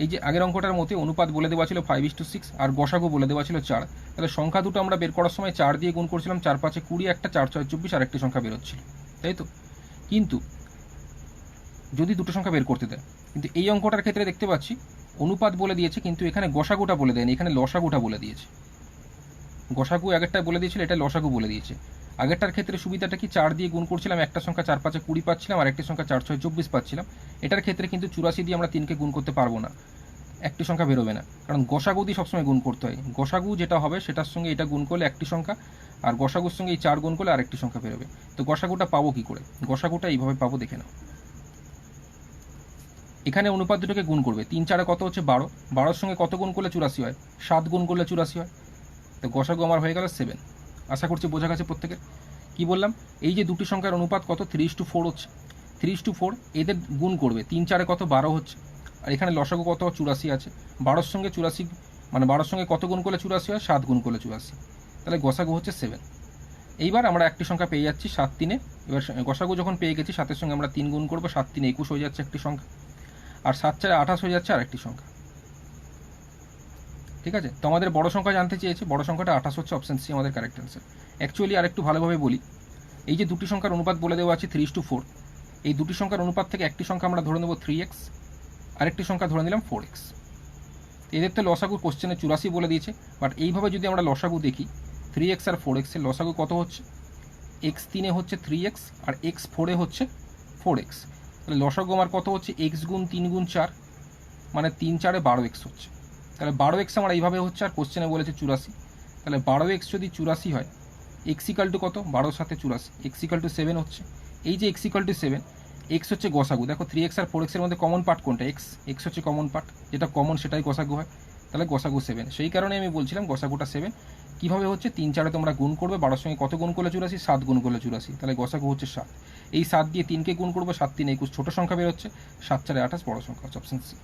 Speaker 1: এই যে আগের অঙ্কটার মধ্যে অনুপাত বলে দেওয়া ছিল 5:6, আর গসাগু বলে দেওয়া ছিল 4। তাহলে সংখ্যা দুটো আমরা বের করার সময় 4 দিয়ে গুণ করছিলাম, 4 5 20 একটা, 4 6 24 আর একটি সংখ্যা বেরোচ্ছিল, তাই তো? কিন্তু যদি দুটো সংখ্যা বের করতে দেয়, কিন্তু এই অঙ্কটার ক্ষেত্রে দেখতে পাচ্ছি অনুপাত বলে দিয়েছে, কিন্তু এখানে গসাগুটা বলে দেয়নি, এখানে লসাগুটা বলে দিয়েছে। গসাগু আগেরটা বলে দিয়েছিল, এটা লসাগু বলে দিয়েছে। আগেরটার ক্ষেত্রে সুবিধাটা কি? 4 দিয়ে গুণ করছিলাম, একটা সংখ্যা 4 5 20 পাচ্ছিলাম, আর একটি সংখ্যা 4 6 24 পাচ্ছিলাম। এটার ক্ষেত্রে কিন্তু 84 দিয়ে আমরা 3কে গুণ করতে পারবো না, একটি সংখ্যা বেরোবে না, কারণ গসাগু দিয়ে সবসময় গুণ করতে হয়। গসাগু যেটা হবে সেটার সঙ্গে এটা গুণ করলে একটি সংখ্যা, আর গসাগুর সঙ্গে এই 4 গুণ করলে আরেকটি সংখ্যা বেরোবে। তো গসাগুটা পাবো কি করে? গসাগুটা এইভাবে পাবো, দেখে নাও। এখানে অনুপাত দুটোকে গুণ করবে, 3 4 কত হচ্ছে? 12। 12-এর সঙ্গে কত গুণ করলে 84 হয়? 7 গুণ করলে 84 হয়। তো গসাগু আমার হয়ে গেল 7। আশা করছি বোঝা গেছে প্রত্যেকের। কি বললাম? এই যে দুটি সংখ্যার অনুপাত কত? 3:4 হচ্ছে। 3:4 এদের গুণ করবে, 3 4 কত? 12 হচ্ছে। আর এখানে লসাগু কত? 84 আছে। 12-এর সঙ্গে 84, মানে 12-এর সঙ্গে কত গুণ করলে 84 হয়? 7 গুণ করলে 84। তাহলে গসাগু হচ্ছে 7। এইবার আমরা একটি সংখ্যা পেয়ে যাচ্ছি 7 3-এ। এবার গসাগু যখন পেয়ে গেছি, 7-এর সঙ্গে আমরা 3 গুণ করবো, 7 3 21 হয়ে যাচ্ছে একটি সংখ্যা, আর 7 4 28 হয়ে যাচ্ছে আরেকটি সংখ্যা, ঠিক আছে? তো আমাদের বড় সংখ্যা জানতে চেয়েছে, বড় সংখ্যাটা 28 হচ্ছে, অপশান সি আমাদের কারেক্ট অ্যান্সার। অ্যাকচুয়ালি আরেকটু ভালোভাবে বলি, এই যে দুটি সংখ্যার অনুপাত বলে দেওয়া আছে 3:4, এই দুটি সংখ্যার অনুপাত থেকে একটি সংখ্যা আমরা ধরে নেব 3x, আরেকটি সংখ্যা ধরে নিলাম 4x। এদের তো লসাগু কোশ্চেনে 84 বলে দিয়েছে, বাট এইভাবে যদি আমরা লসাগু দেখি, 3x আর 4x এর লসাগু কত হচ্ছে? x 3-এ হচ্ছে 3x, আর x 4-এ হচ্ছে 4x। তাহলে লসাগু আমার কত হচ্ছে? x গুণ 3 গুণ 4, মানে 3 4 12x হচ্ছে। তাহলে 12x আমার এইভাবে হচ্ছে, আর কোশ্চেনে বলেছে 84। তাহলে 12x যদি 84 হয়, এক্স ইকাল টু কত, 12 সাথে 84, এক্স ইকাল টু 7 হচ্ছে। এই যে এক্স ইকাল টু 7, এক্স হচ্ছে গসাগু। দেখো 3x আর 4x এর মধ্যে কমন পার্ট কোনটা, এক্স। এক্স হচ্ছে কমন পার্ট, যেটা কমন সেটাই গসাগু হয়। তাহলে গসাগু 7। সেই কারণে আমি বলছিলাম গসাগুটা 7। কীভাবে হচ্ছে, 3 4 তোমরা গুণ করবে, 12 সঙ্গে কত গুণ করলে 84, 7 গুণ করলে 84, তাহলে গসাগু হচ্ছে 7। এই 7 দিয়ে 3কে গুণ করবো, 7 3 21, ছোটো সংখ্যা বেরোচ্ছে, 7 4 28 বড় সংখ্যা হচ্ছে অপশন সি।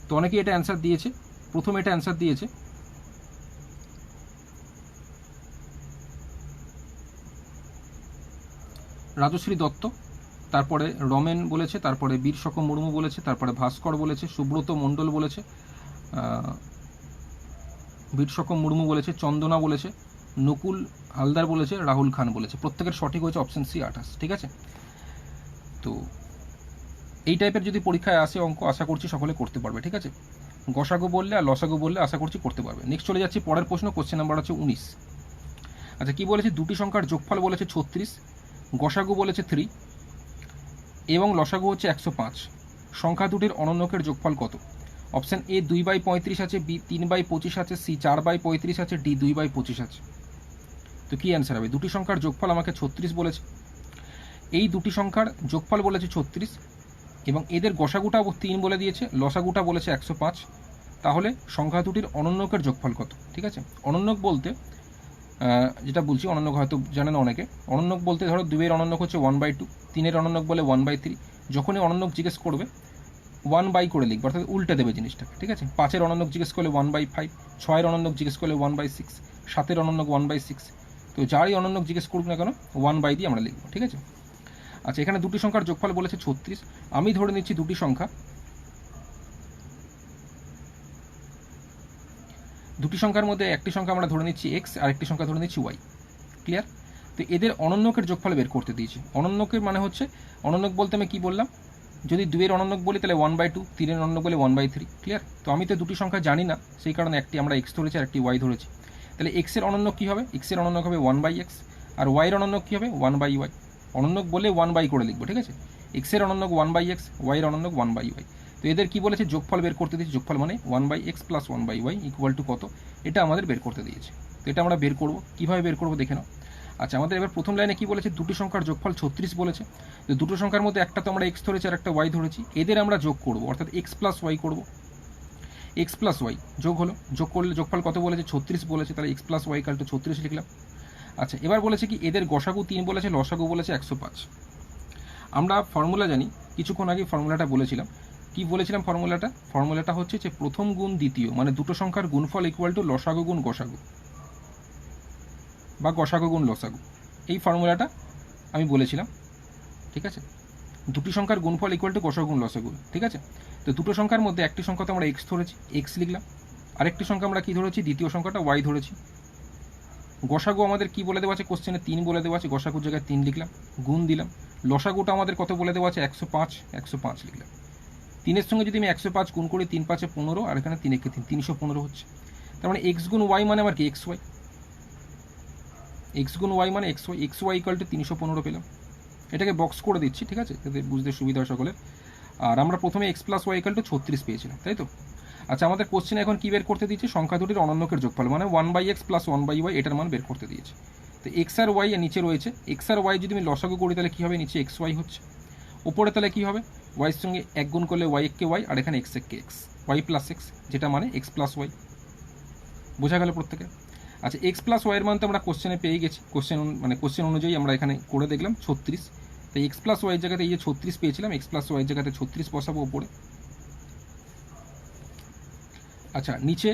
Speaker 1: তো অনেকেই এটা অ্যান্সার দিয়েছে। প্রথম এটা অ্যান্সার দিয়েছে রাজশ্রী দত্ত, তারপরে রমেন বলেছে, তারপরে বীর সকম মুর্মু বলেছে, তারপরে ভাস্কর বলেছে, সুব্রত মণ্ডল বলেছে, বীর সকম মুর্মু বলেছে, চন্দনা বলেছে, নকুল হালদার বলেছে, রাহুল খান বলেছে। প্রত্যেকের সঠিক হয়েছে অপশন সি 28। ঠিক আছে, তো এই টাইপের যদি পরীক্ষায় আসে অঙ্ক, আশা করছি সকলে করতে পারবে। ঠিক আছে, গসাগু বললে আর লসাগু বললে আশা করছি করতে পারবে। নেক্সট চলে যাচ্ছি পরের প্রশ্ন, কোশ্চেন নাম্বার হচ্ছে 19। আচ্ছা, কি বলেছে, দুটি সংখ্যার যোগফল বলেছে 36, গসাগু বলেছে 3 এবং লসাগু হচ্ছে 105। সংখ্যা দুটির অনন্যকের যোগফল কত? অপশান এ 2/35 আছে, বি 3/25 আছে, সি 4/35 আছে, ডি 2/25 আছে। তো কি অ্যান্সার হবে? দুটি সংখ্যার যোগফল আমাকে 36 বলেছে, এই দুটি সংখ্যার যোগফল বলেছে 36 এবং এদের গসাগুটা 3 বলে দিয়েছে, লসাগুটা বলেছে 105। তাহলে সংখ্যা দুটির অনন্যকের যোগফল কত? ঠিক আছে, অনন্যক বলতে যেটা বলছি, অনন্যক হয়তো জানেন অনেকে। অনন্যক বলতে ধরো 2 এর অনন্যক হচ্ছে 1/2, 3 এর অনন্যক বলে 1/3। যখনই অনন্যক জিজ্ঞেস করবে 1 করে লিখবে, অর্থাৎ উল্টে দেবে জিনিসটাকে। ঠিক আছে, 5 এর অনন্যক জিজ্ঞেস করলে 1/5, 6 এর অনন্যক জিজ্ঞেস করলে 1/6, 7 এর অনন্যক 1/6। তো যারই অনন্যক জিজ্ঞেস করুক না কেন 1 দিয়ে আমরা লিখবো। ঠিক আছে, আচ্ছা, এখানে দুটি সংখ্যার যোগফল বলেছে 36। আমি ধরে নিচ্ছি দুটি সংখ্যার মধ্যে একটি সংখ্যা আমরা ধরে নিচ্ছি এক্স আর একটি সংখ্যা ধরে নিচ্ছি ওয়াই। ক্লিয়ার? তো এদের অনন্যকের যোগফল বের করতে দিয়েছি। অনন্যকের মানে হচ্ছে, অনন্যক বলতে আমি কি বললাম, যদি 2 এর অনন্যক বলি তাহলে 1/2, 3 এর অনন্যক বলে 1/3। ক্লিয়ার? তো আমি তো দুটি সংখ্যা জানি না, সেই কারণে একটি আমরা এক্স ধরেছি আর একটি ওয়াই ধরেছি। তাহলে এক্স এর অনন্যক কী হবে? এক্স এর অনন্যক হবে 1/x, আর ওয়াইয়ের অনন্যক কী হবে? 1/y। অনন্যক বলে 1 করে লিখবো। ঠিক আছে, এক্স এর অনন্যক 1/x, ওয়াইয়ের অনন্যক 1/y। তো এদের কি বলেছে? যোগফল বের করতে দিয়েছে। যোগফল মানে 1/x + 1/y ইকুয়াল টু কত, এটা আমাদের বের করতে দিয়েছে। তো এটা আমরা বের করব। কীভাবে বের করবো দেখে নাও। আচ্ছা, আমাদের এবার প্রথম লাইনে কি বলেছে? দুটি সংখ্যার যোগফল 36 বলেছে। তো দুটো সংখ্যার মধ্যে একটা তো আমরা এক্স ধরেছি আর একটা ওয়াই ধরেছি, এদের আমরা যোগ করব, অর্থাৎ এক্স প্লাস ওয়াই করবো। এক্স প্লাস ওয়াই যোগ হলো, যোগ করলে যোগফল কত বলেছে? 36 বলেছে, তাহলে x plus y equal to 36 লিখলাম। আচ্ছা, এবার বলেছে কি এদের গসাগু 3 বলেছে, লসাগু বলেছে 105। আমরা ফর্মুলা জানি, কিছুক্ষণ আগে ফর্মুলাটা বলেছিলাম। কি বলেছিলাম ফর্মুলাটা? ফর্মুলাটা হচ্ছে যে প্রথম গুণ দ্বিতীয়, মানে দুটো সংখ্যার গুণফল ইকুয়াল টু লসাগু গুণ গসাগু বা গসাগু গুণ লসাগু। এই ফর্মুলাটা আমি বলেছিলাম। ঠিক আছে, দুটি সংখ্যার গুণফল ইকুয়াল টু গসাগু গুণ লসাগু। ঠিক আছে, তো দুটো সংখ্যার মধ্যে একটি সংখ্যা তো আমরা এক্স ধরেছি, এক্স লিখলাম। আরেকটি সংখ্যা আমরা কি ধরেছি? দ্বিতীয় সংখ্যাটা ওয়াই ধরেছি। গসাগু আমাদের কি বলে দেওয়া আছে? কোশ্চেনে 3 বলে দেওয়া আছে, গসাগুর জায়গায় 3 লিখলাম, গুণ দিলাম। লসাগুটা আমাদের কত বলে দেওয়া আছে? 105, 105 লিখলাম। 3-এর সঙ্গে যদি আমি 105 গুণ করি, 3 5 15, আর এখানে 3 1 3, 315 হচ্ছে। তার মানে এক্স গুণ ওয়াই মানে আমার কি? X y. এক্স গুণ ওয়াই মানে x y, x y equal to 315 পেলাম। এটাকে বক্স করে দিচ্ছি, ঠিক আছে, যাতে বুঝতে সুবিধা হয় সকলের। আর আমরা প্রথমে x plus y equal to 36 পেয়েছিলাম, তাই তো? আচ্ছা, আমাদের কোশ্চেনে এখন কি বের করতে দিয়েছে? সংখ্যা দুটির অনন্যকের যোগফল, মানে 1/x + 1/y, এটার মান বের করতে দিয়েছে। তো এক্স আর ওয়াই নিচে রয়েছে, এক্স আর ওয়াই যদি আমি লসাগু করি তাহলে কী হবে? নিচে এক্স ওয়াই হচ্ছে, ওপরে তাহলে কী হবে? ওয়াইয়ের সঙ্গে 1 গুণ করলে ওয়াই এককে ওয়াই, আর এখানে এক্স এককে এক্স, ওয়াই প্লাস এক্স, যেটা মানে এক্স প্লাস ওয়াই। বোঝা গেল প্রত্যেকে? আচ্ছা, এক্স প্লাস ওয়াইয়ের মান তো আমরা কোশ্চেনে পেয়ে গেছি, কোশ্চেন অনুযায়ী আমরা এখানে করে দেখলাম 36। তাই এক্স প্লাস ওয়াইয়ের জায়গাতে এই যে 36 পেয়েছিলাম, এক্স প্লাস ওয়াইয়ের জায়গাতে 36 বসাবো ওপরে। আচ্ছা, নিচে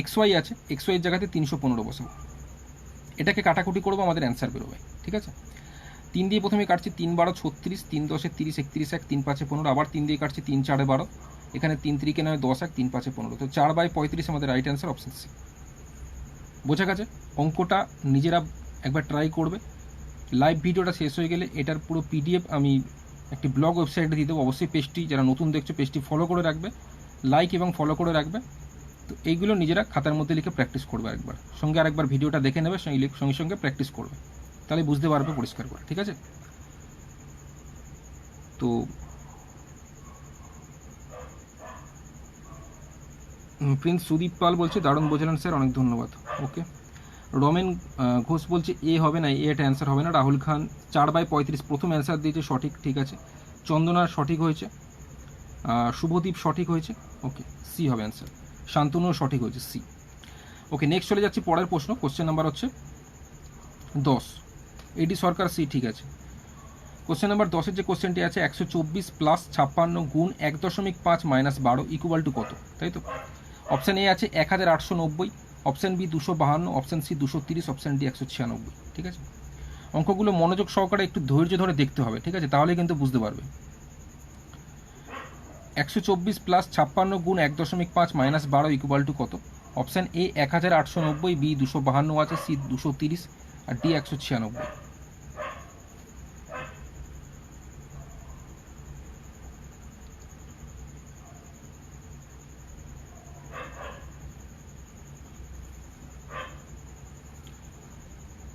Speaker 1: এক্স ওয়াই আছে, এক্স ওয়াইয়ের জায়গাতে 315 বসাবো। এটাকে কাটাকুটি করবো, আমাদের অ্যান্সার বেরোবে। ঠিক আছে, 3 দিয়ে প্রথমে কাটছি, 3 12 36, 3 10 30, 31 1, 3 5 15, আবার 3 দিয়ে কাটছি, 3 4 12, এখানে 3 3 9 10 1, 3 5 15। তো 4/35 আমাদের রাইট অ্যান্সার, অপশন সি। বোঝা গেছে? অঙ্কটা নিজেরা একবার ট্রাই করবে। লাইভ ভিডিওটা শেষ হয়ে গেলে এটার পুরো পিডিএফ আমি একটি ব্লগ ওয়েবসাইটে দিয়ে দেবো। অবশ্যই পেজটি, যারা নতুন দেখছো, পেজটি ফলো করে রাখবে, লাইক এবং ফলো করে রাখবে। তো এইগুলো নিজেরা খাতার মধ্যে লিখে প্র্যাকটিস করবে একবার, সঙ্গে আরেকবার ভিডিওটা দেখে নেবে, সঙ্গে সঙ্গে প্র্যাকটিস করবে, তাহলে বুঝতে পারবে পরিষ্কার করে। ঠিক আছে, তো প্রিন্স সুদীপ পাল বলছে দারুণ বোঝালেন স্যার, অনেক ধন্যবাদ। ওকে, রমেন ঘোষ বলছে এ হবে না, এটা অ্যান্সার হবে না। রাহুল খান 4/35 প্রথম অ্যান্সার দিয়েছে, সঠিক, ঠিক আছে। চন্দনা সঠিক হয়েছে, শুভদীপ সঠিক হয়েছে, ওকে, সি হবে অ্যান্সার। শান্তনুও সঠিক হয়েছে, সি। ওকে, নেক্সট চলে যাচ্ছি পরের প্রশ্ন। কোশ্চেন নাম্বার হচ্ছে 10, এডি সরকার, সি, ঠিক আছে। কোশ্চেন নাম্বার 10-এর যে কোশ্চেনটি আছে 124 + 56 গুণ 1.5 - 12 ইকুয়াল টু কত, তাই তো। অপশান এ আছে 1890, option B 252, option C 230, option D 196, ঠিক আছে। অঙ্কগুলো মনোযোগ সহকারে একটু ধৈর্য ধরে দেখতে হবে, ঠিক আছে, তাহলে কিন্তু বুঝতে পারবে। 124 + 56 গুণ 1.5 - 12 ইকুয়াল টু কত। অপশান এ 1890, বি 252 আছে, সি 230 আর ডি 196।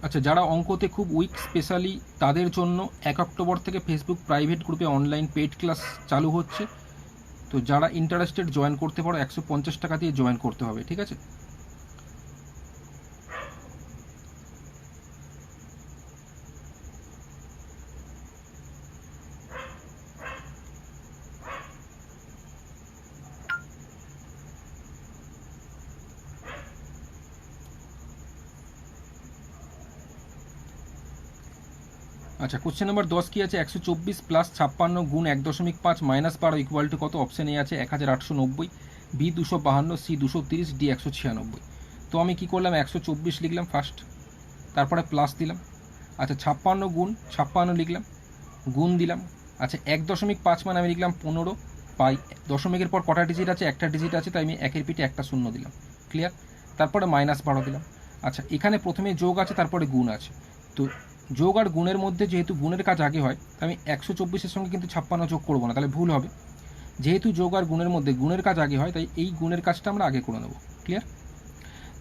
Speaker 1: আচ্ছা, যারা অঙ্কতে খুব উইক স্পেশালি তাদের জন্য 1 অক্টোবর থেকে ফেসবুক প্রাইভেট গ্রুপে অনলাইন পেইড ক্লাস চালু হচ্ছে। তো যারা ইন্টারেস্টেড জয়েন করতে পারো, 150 টাকা দিয়ে জয়েন করতে হবে, ঠিক আছে। আচ্ছা, কোশ্চেন নাম্বার 10 কি আছে 124 + 56 গুণ 1.5 - 12 ইকুয়াল টু কত। অপশান এ আছে 1890, বি 252, সি 230, ডি 196। তো আমি কি করলাম, 124 লিখলাম ফার্স্ট, তারপরে প্লাস দিলাম। আচ্ছা, 56 গুণ 56 লিখলাম, গুণ দিলাম। আচ্ছা, 1.5 মানে আমি লিখলাম 15 পাই। দশমিকের পর কটা ডিজিট আছে, একটা ডিজিট আছে, তাই আমি একের পিঠে একটা শূন্য দিলাম, ক্লিয়ার। তারপরে -12 দিলাম। আচ্ছা, এখানে প্রথমে যোগ আছে, তারপরে গুণ আছে। তো যোগ আর গুণের মধ্যে যেহেতু গুণের কাজ আগে হয়, আমি 124-এর সঙ্গে কিন্তু 56 যোগ করবো না, তাহলে ভুল হবে। যেহেতু যোগ আর গুণের মধ্যে গুণের কাজ আগে হয়, তাই এই গুণের কাজটা আমরা আগে করে নেব, ক্লিয়ার।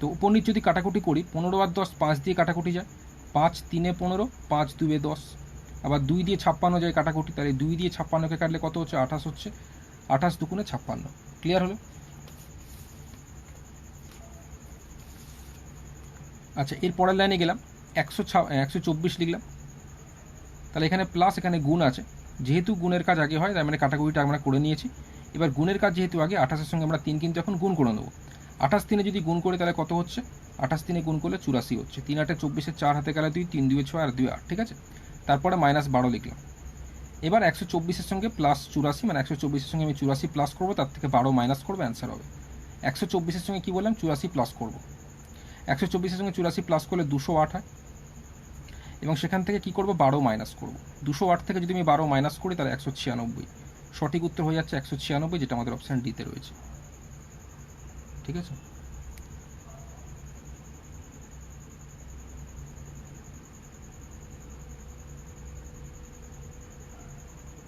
Speaker 1: তো উপর নিচ যদি কাটাকুটি করি, 15 আর 10 5 দিয়ে কাটাকুটি যায়, 5 3 15, 5 2 10। আবার 2 দিয়ে 56 যায় কাটাকুটি, তাহলে 2 দিয়ে 56কে কাটলে কত হচ্ছে, 28 হচ্ছে। 28 দুগুণে 56, ক্লিয়ার হলো। আচ্ছা, এর পরের লাইনে গেলাম, 124 লিখলাম, তাহলে এখানে প্লাস, এখানে গুণ আছে। যেহেতু গুণের কাজ আগে হয়, তাই মানে কাটাকুটিটা আমরা করে নিয়েছি। এবার গুণের কাজ যেহেতু আগে, 28-এর সঙ্গে আমরা 3 কিন্তু এখন গুণ করে নেবো। 28 3-এ যদি গুণ করে তাহলে কত হচ্ছে, 28 3-এ গুণ করলে 84 হচ্ছে। 3 8 24, 4 হাতে গেলে 2, 3 2 6 আর 2 8, ঠিক আছে। তারপরে -12 লিখলাম। এবার 124-এর সঙ্গে প্লাস 84, মানে 124-এর সঙ্গে আমি 84 প্লাস করবো, তার থেকে 12 মাইনাস করবো, অ্যান্সার হবে। 124-এর সঙ্গে কী বললাম, 84 প্লাস করবো। 124-এর সঙ্গে 84 প্লাস করলে 208 হয়, এবং সেখান থেকে কি করব, 12 মাইনাস করব। 208 থেকে যদি আমি 12 মাইনাস করি তাহলে 196। সঠিক উত্তর হয়ে যাচ্ছে 196, যেটা আমাদের অপশান ডিতে রয়েছে, ঠিক আছে।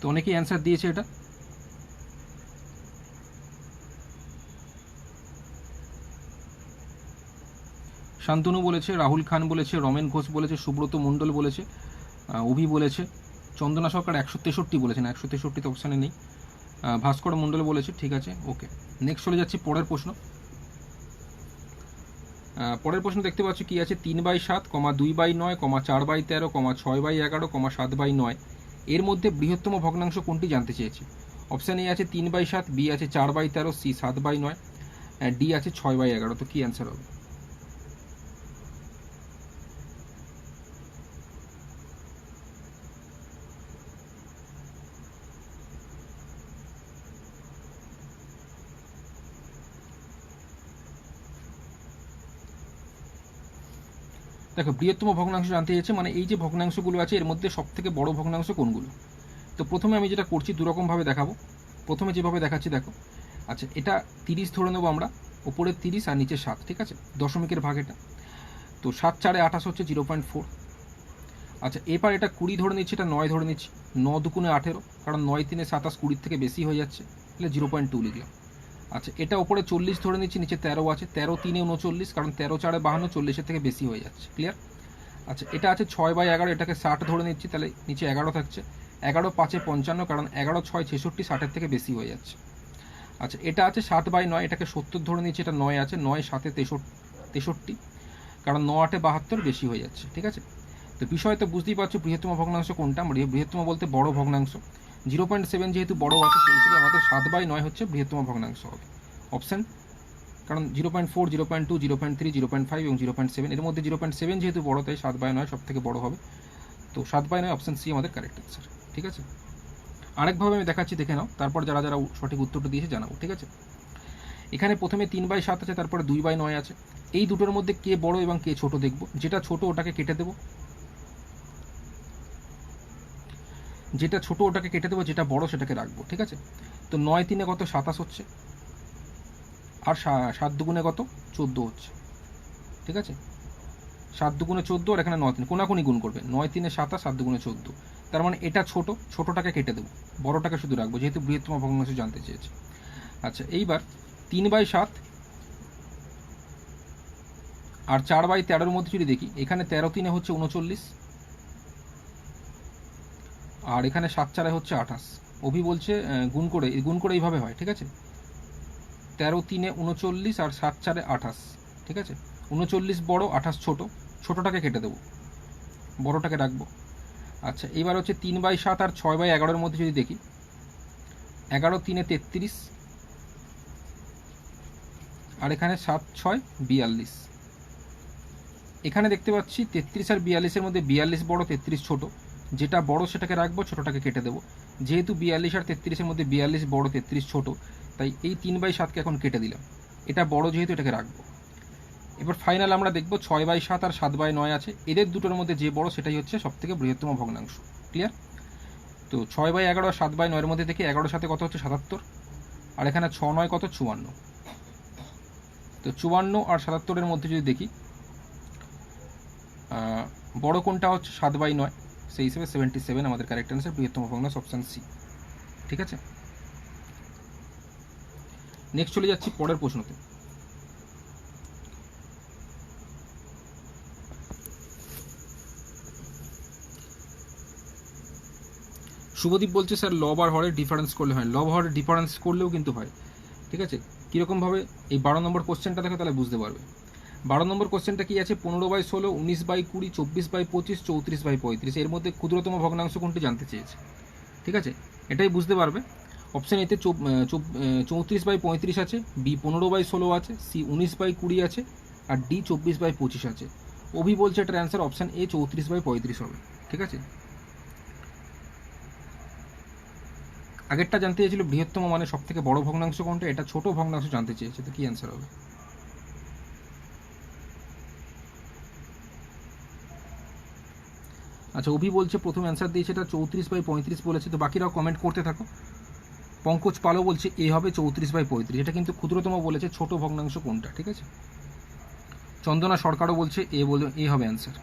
Speaker 1: তো অনেকেই অ্যান্সার দিয়েছে এটা। শান্তনু বলেছে, রাহুল খান বলেছে, রমেন ঘোষ বলেছে, সুব্রত মণ্ডল বলেছে, অভি বলেছে, চন্দনা সরকার 163 বলেছেন, 163 তো অপশানে নেই। ভাস্কর মণ্ডল বলেছে, ঠিক আছে, ওকে। নেক্সট চলে যাচ্ছি পরের প্রশ্ন। পরের প্রশ্ন দেখতে পাচ্ছি কি আছে, 3/7, 2/9, 4/13, 6/11, 7/9 এর মধ্যে বৃহত্তম ভগ্নাংশ কোনটি জানতে চেয়েছি। অপশান এ আছে 3/7, বি আছে 4/13, সি 7/9, ডি আছে 6/11। তো কি অ্যান্সার হবে। দেখো, বৃহত্তম ভগ্নাংশ জানতে চেয়েছে, মানে এই যে ভগ্নাংশগুলো আছে এর মধ্যে সবথেকে বড় ভগ্নাংশ কোনগুলো। তো প্রথমে আমি যেটা করছি দুরকমভাবে দেখাবো। প্রথমে যেভাবে দেখাচ্ছি দেখো, আচ্ছা, এটা 30 ধরে নেবো আমরা, ওপরে 30 আর নিচে 7, ঠিক আছে, দশমিকের ভাগ এটা। তো 7 4 28 হচ্ছে 0.4। আচ্ছা, এবার এটা 20 ধরে নিচ্ছি, এটা 9 ধরে নিচ্ছি, 9 2 18, কারণ 9 3 27, 20 থেকে বেশি হয়ে যাচ্ছে, তাহলে 0.2 লিখলাম। আচ্ছা, এটা ওপরে 40 ধরে নিচ্ছি, নিচে 13 আছে, 13 3 39, কারণ 13 4 52, 40-এর থেকে বেশি হয়ে যাচ্ছে, ক্লিয়ার। আচ্ছা, এটা আছে 6/11, এটাকে 60 ধরে নিচ্ছি, তাহলে নিচে 11 থাকছে, 11 5 55, কারণ 11 6 66, 60-এর থেকে বেশি হয়ে যাচ্ছে। আচ্ছা, এটা আছে 7/9, এটাকে 70 ধরে নিয়েছি, এটা 9 আছে, 9 7 63, কারণ 9 8 72 বেশি হয়ে যাচ্ছে, ঠিক আছে। তো বিষয় তো বুঝতেই পারছো বৃহত্তম ভগ্নাংশ কোনটা। বৃহত্তম বলতে বড় ভগ্নাংশ, 0.7 যেহেতু বড় আছে সেই হিসেবে আমাদের 7/9 হচ্ছে বৃহত্তম ভগ্নাংশ হবে অপশান। কারণ 0.4, 0.2, 0.3, 0.5 এবং 0.7, এর মধ্যে 0.7 যেহেতু বড়, তাই 7/9 সব থেকে বড় হবে। তো 7/9 অপশান সি আমাদের কারেক্ট অ্যান্সার, ঠিক আছে। আরেকভাবে আমি দেখাচ্ছি, দেখে নাও, তারপর যারা যারা সঠিক উত্তরটা দিয়েছে জানাবো, ঠিক আছে। এখানে প্রথমে 3/7 আছে, তারপরে 2/9 আছে। এই দুটোর মধ্যে কে বড় এবং কে ছোট দেখব। যেটা ছোট ওটাকে কেটে দেবো, যেটা ছোট ওটাকে কেটে দেবো, যেটা বড় সেটাকে রাখবো, ঠিক আছে। তো 9 3 কত 27 হচ্ছে, আর 7 2 কত 14 হচ্ছে, ঠিক আছে। 7 2 14, আর এখানে 9 3 কোনাকুনি গুণ করবে, 9 3 27, 7 2 14। তার মানে এটা ছোট, ছোটটাকে কেটে দেবো, বড়টাকে শুধু রাখবো, যেহেতু বৃহত্তম ভগ্নাংশ জানতে চেয়েছে। আচ্ছা, এইবার 3/7 আর 4/13 মধ্যে যদি দেখি, এখানে 13 3 হচ্ছে 39, আর এখানে 7 4 হচ্ছে 28। অভি বলছে গুণ করে এইভাবে হয়, ঠিক আছে। 13 3 39 আর 7 4 28, ঠিক আছে। 39 বড়, 28 ছোট, ছোটটাকে কেটে দেবো, বড়টাকে রাখবো। আচ্ছা, এবার হচ্ছে 3/7 আর 6/11 মধ্যে যদি দেখি, 11 3 33, আর এখানে 7 6 42। এখানে দেখতে পাচ্ছি 33 আর 42-এর মধ্যে 42 বড়, 33 ছোট, যেটা বড় সেটাকে রাখবো, ছোটটাকে কেটে দেবো। যেহেতু 42 আর 33-এর মধ্যে 42 বড়, 33 ছোট, তাই এই 3/7কে এখন কেটে দিলাম। এটা বড় যেহেতু এটাকে রাখবো। এবার ফাইনাল আমরা দেখবো 6/7 আর 7/9 আছে, এদের দুটোর মধ্যে যে বড় সেটাই হচ্ছে সব থেকে বৃহত্তম ভগ্নাংশ। ক্লিয়ার? তো 6/11 আর 7/9-এর মধ্যে থেকে 11-এর সাথে কত হচ্ছে 77, আর এখানে 6 9 কত 54। তো 54 আর 77-এর মধ্যে যদি দেখি, বড় কোনটা হচ্ছে 7/9, সেই হিসেবে 77 আমাদের কারেক্ট অ্যান্সার, বৃহত্তম ভগ্নাংশ অপশান সি, ঠিক আছে। নেক্সট চলে যাচ্ছি পরের প্রশ্নতে। শুভদীপ বলছে স্যার লব আর হরের ডিফারেন্স করলে হয়। লব হরের ডিফারেন্স করলেও কিন্তু হয়, ঠিক আছে। কীরকমভাবে, এই 12 নম্বর কোশ্চেনটা দেখো তাহলে বুঝতে পারবে। 12 নম্বর কোশ্চেনটা কি আছে, 15/16, 19/20, 24/25, 34/35, এর মধ্যে ক্ষুদ্রতম ভগ্নাংশ কোনটি জানতে চেয়েছে, ঠিক আছে। এটাই বুঝতে পারবে। অপশান এতে 34/35 আছে, বি 15/16 আছে, সি 19/20 আছে, আর ডি 24/25 আছে। অভি বলছে এটার অ্যান্সার অপশান এ 34/35 হবে, ঠিক আছে। আগেরটা জানতে চেয়েছিল বৃহত্তম মানে সব থেকে বড় ভগ্নাংশ কোনটা, এটা ছোট ভগ্নাংশ জানতে চেয়েছে, তো কি অ্যান্সার হবে। আচ্ছা, অভি বলছে প্রথম অ্যান্সার দিয়েছে এটা 34/35 বলেছে, তো বাকিরাও কমেন্ট করতে থাকো। পঙ্কজ পালও বলছে এ হবে 34/35, এটা কিন্তু ক্ষুদ্রতম বলেছে, ছোট ভগ্নাংশ কোনটা, ঠিক আছে। চন্দনা সরকারও বলছে এ হবে অ্যান্সার।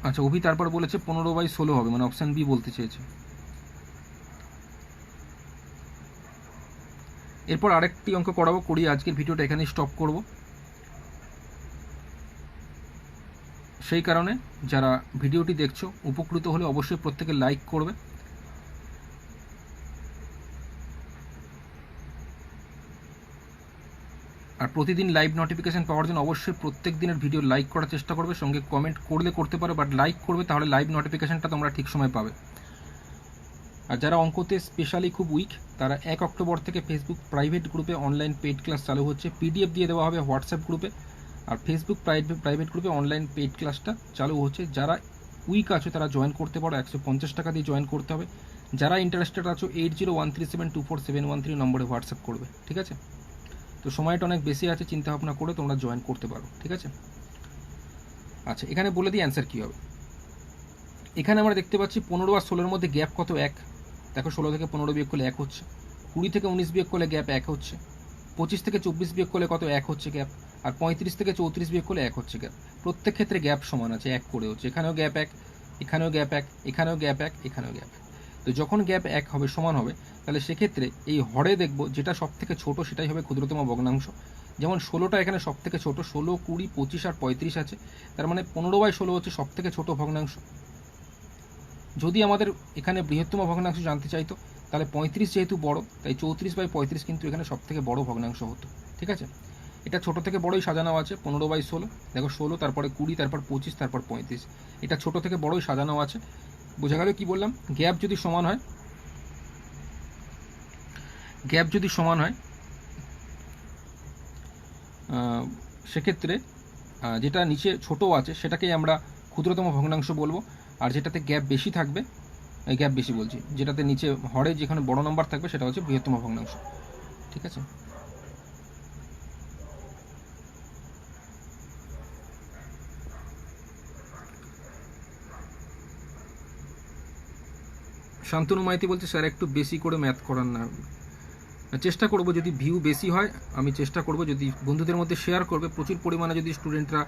Speaker 1: আচ্ছা, অভি তারপর বলেছে 15/16 হবে, মানে অপশান বি বলতে চেয়েছে। এরপর আরেকটি অঙ্ক করিয়ে আজকের ভিডিওটা এখানেই স্টপ করব। সেই কারণে যারা ভিডিওটি দেখছো উপকৃত হলে অবশ্যই প্রত্যেকে লাইক করবে, আর প্রতিদিন লাইভ নোটিফিকেশন পাওয়ার জন্য অবশ্যই প্রত্যেক দিনের ভিডিও লাইক করার চেষ্টা করবে। সঙ্গে কমেন্ট করলে করতে পারো, বাট লাইক করবে, তাহলে লাইভ নোটিফিকেশনটা তোমরা ঠিক সময় পাবে। আর যারা অঙ্কতে স্পেশালি খুব উইক, তারা 1 অক্টোবর থেকে ফেসবুক প্রাইভেট গ্রুপে অনলাইন পেইড ক্লাস চালু হচ্ছে, পিডিএফ দিয়ে দেওয়া হবে হোয়াটসঅ্যাপ গ্রুপে, আর ফেসবুক প্রাইভেট গ্রুপে অনলাইন পেইড ক্লাসটা চালু হচ্ছে। যারা উইক আছো তারা জয়েন করতে পারো, 150 টাকা দিয়ে জয়েন করতে হবে। যারা ইন্টারেস্টেড আছো 8013724713 নম্বরে হোয়াটসঅ্যাপ করবে, ঠিক আছে। তো সময়টা অনেক বেশি আছে, চিন্তা ভাবনা করে তোমরা জয়েন করতে পারো, ঠিক আছে। আচ্ছা, এখানে বলে দিই অ্যান্সার কী হবে। এখানে আমরা দেখতে পাচ্ছি 15 আর 16-এর মধ্যে গ্যাপ কত, 1। দেখো 16 থেকে 15 বিয়োগ করলে 1 হচ্ছে, 20 থেকে 19 বিয়োগ করলে গ্যাপ 1 হচ্ছে, 25 থেকে 24 বিয়োগ করলে কত 1 হচ্ছে গ্যাপ, আর 35 থেকে 34 বিয়োগ করলে 1 হচ্ছে গ্যাপ। প্রত্যেক ক্ষেত্রে গ্যাপ সমান আছে, 1 করে হচ্ছে। এখানেও গ্যাপ 1, এখানেও গ্যাপ 1, এখানেও গ্যাপ 1, এখানেও গ্যাপ। তো যখন গ্যাপ 1 হবে, সমান হবে, তাহলে সেক্ষেত্রে এই হরে দেখব যেটা সব থেকে ছোট সেটাই হবে ক্ষুদ্রতম ভগ্নাংশ। যেমন 16টা এখানে সব থেকে ছোট, 16, 20, 25 আর 35 আছে, তার মানে 15/16 হচ্ছে সব থেকে ছোট ভগ্নাংশ। যদি আমাদের এখানে বৃহত্তম ভগ্নাংশ জানতে চাইতো তাহলে 35 যেহেতু বড়, তাই 34/35 কিন্তু এখানে সব থেকে বড় ভগ্নাংশ হতো। ঠিক আছে, এটা ছোট থেকে বড়ই সাজানো আছে। 15/16, দেখো 16, তারপরে 20, তারপর 25, তারপর 35। এটা ছোট থেকে বড়ই সাজানো আছে। বোঝা গেল কি বললাম? গ্যাপ যদি সমান হয়, সেক্ষেত্রে যেটা নিচে ছোট আছে সেটাকেই আমরা ক্ষুদ্রতম ভগ্নাংশ বলবো, আর যেটাতে গ্যাপ বেশি থাকবে, এই গ্যাপ বেশি বলছি, যেটাতে নিচে হরে যেখানে বড় নাম্বার থাকবে সেটা হচ্ছে বৃহত্তম ভগ্নাংশ। ঠিক আছে, শান্তনু মাইতি বলছে স্যার একটু বেশি করে ম্যাথ করান না। চেষ্টা করব, যদি ভিউ বেশি হয় আমি চেষ্টা করব, যদি বন্ধুদের মধ্যে শেয়ার করবে, প্রচুর পরিমাণে যদি স্টুডেন্টরা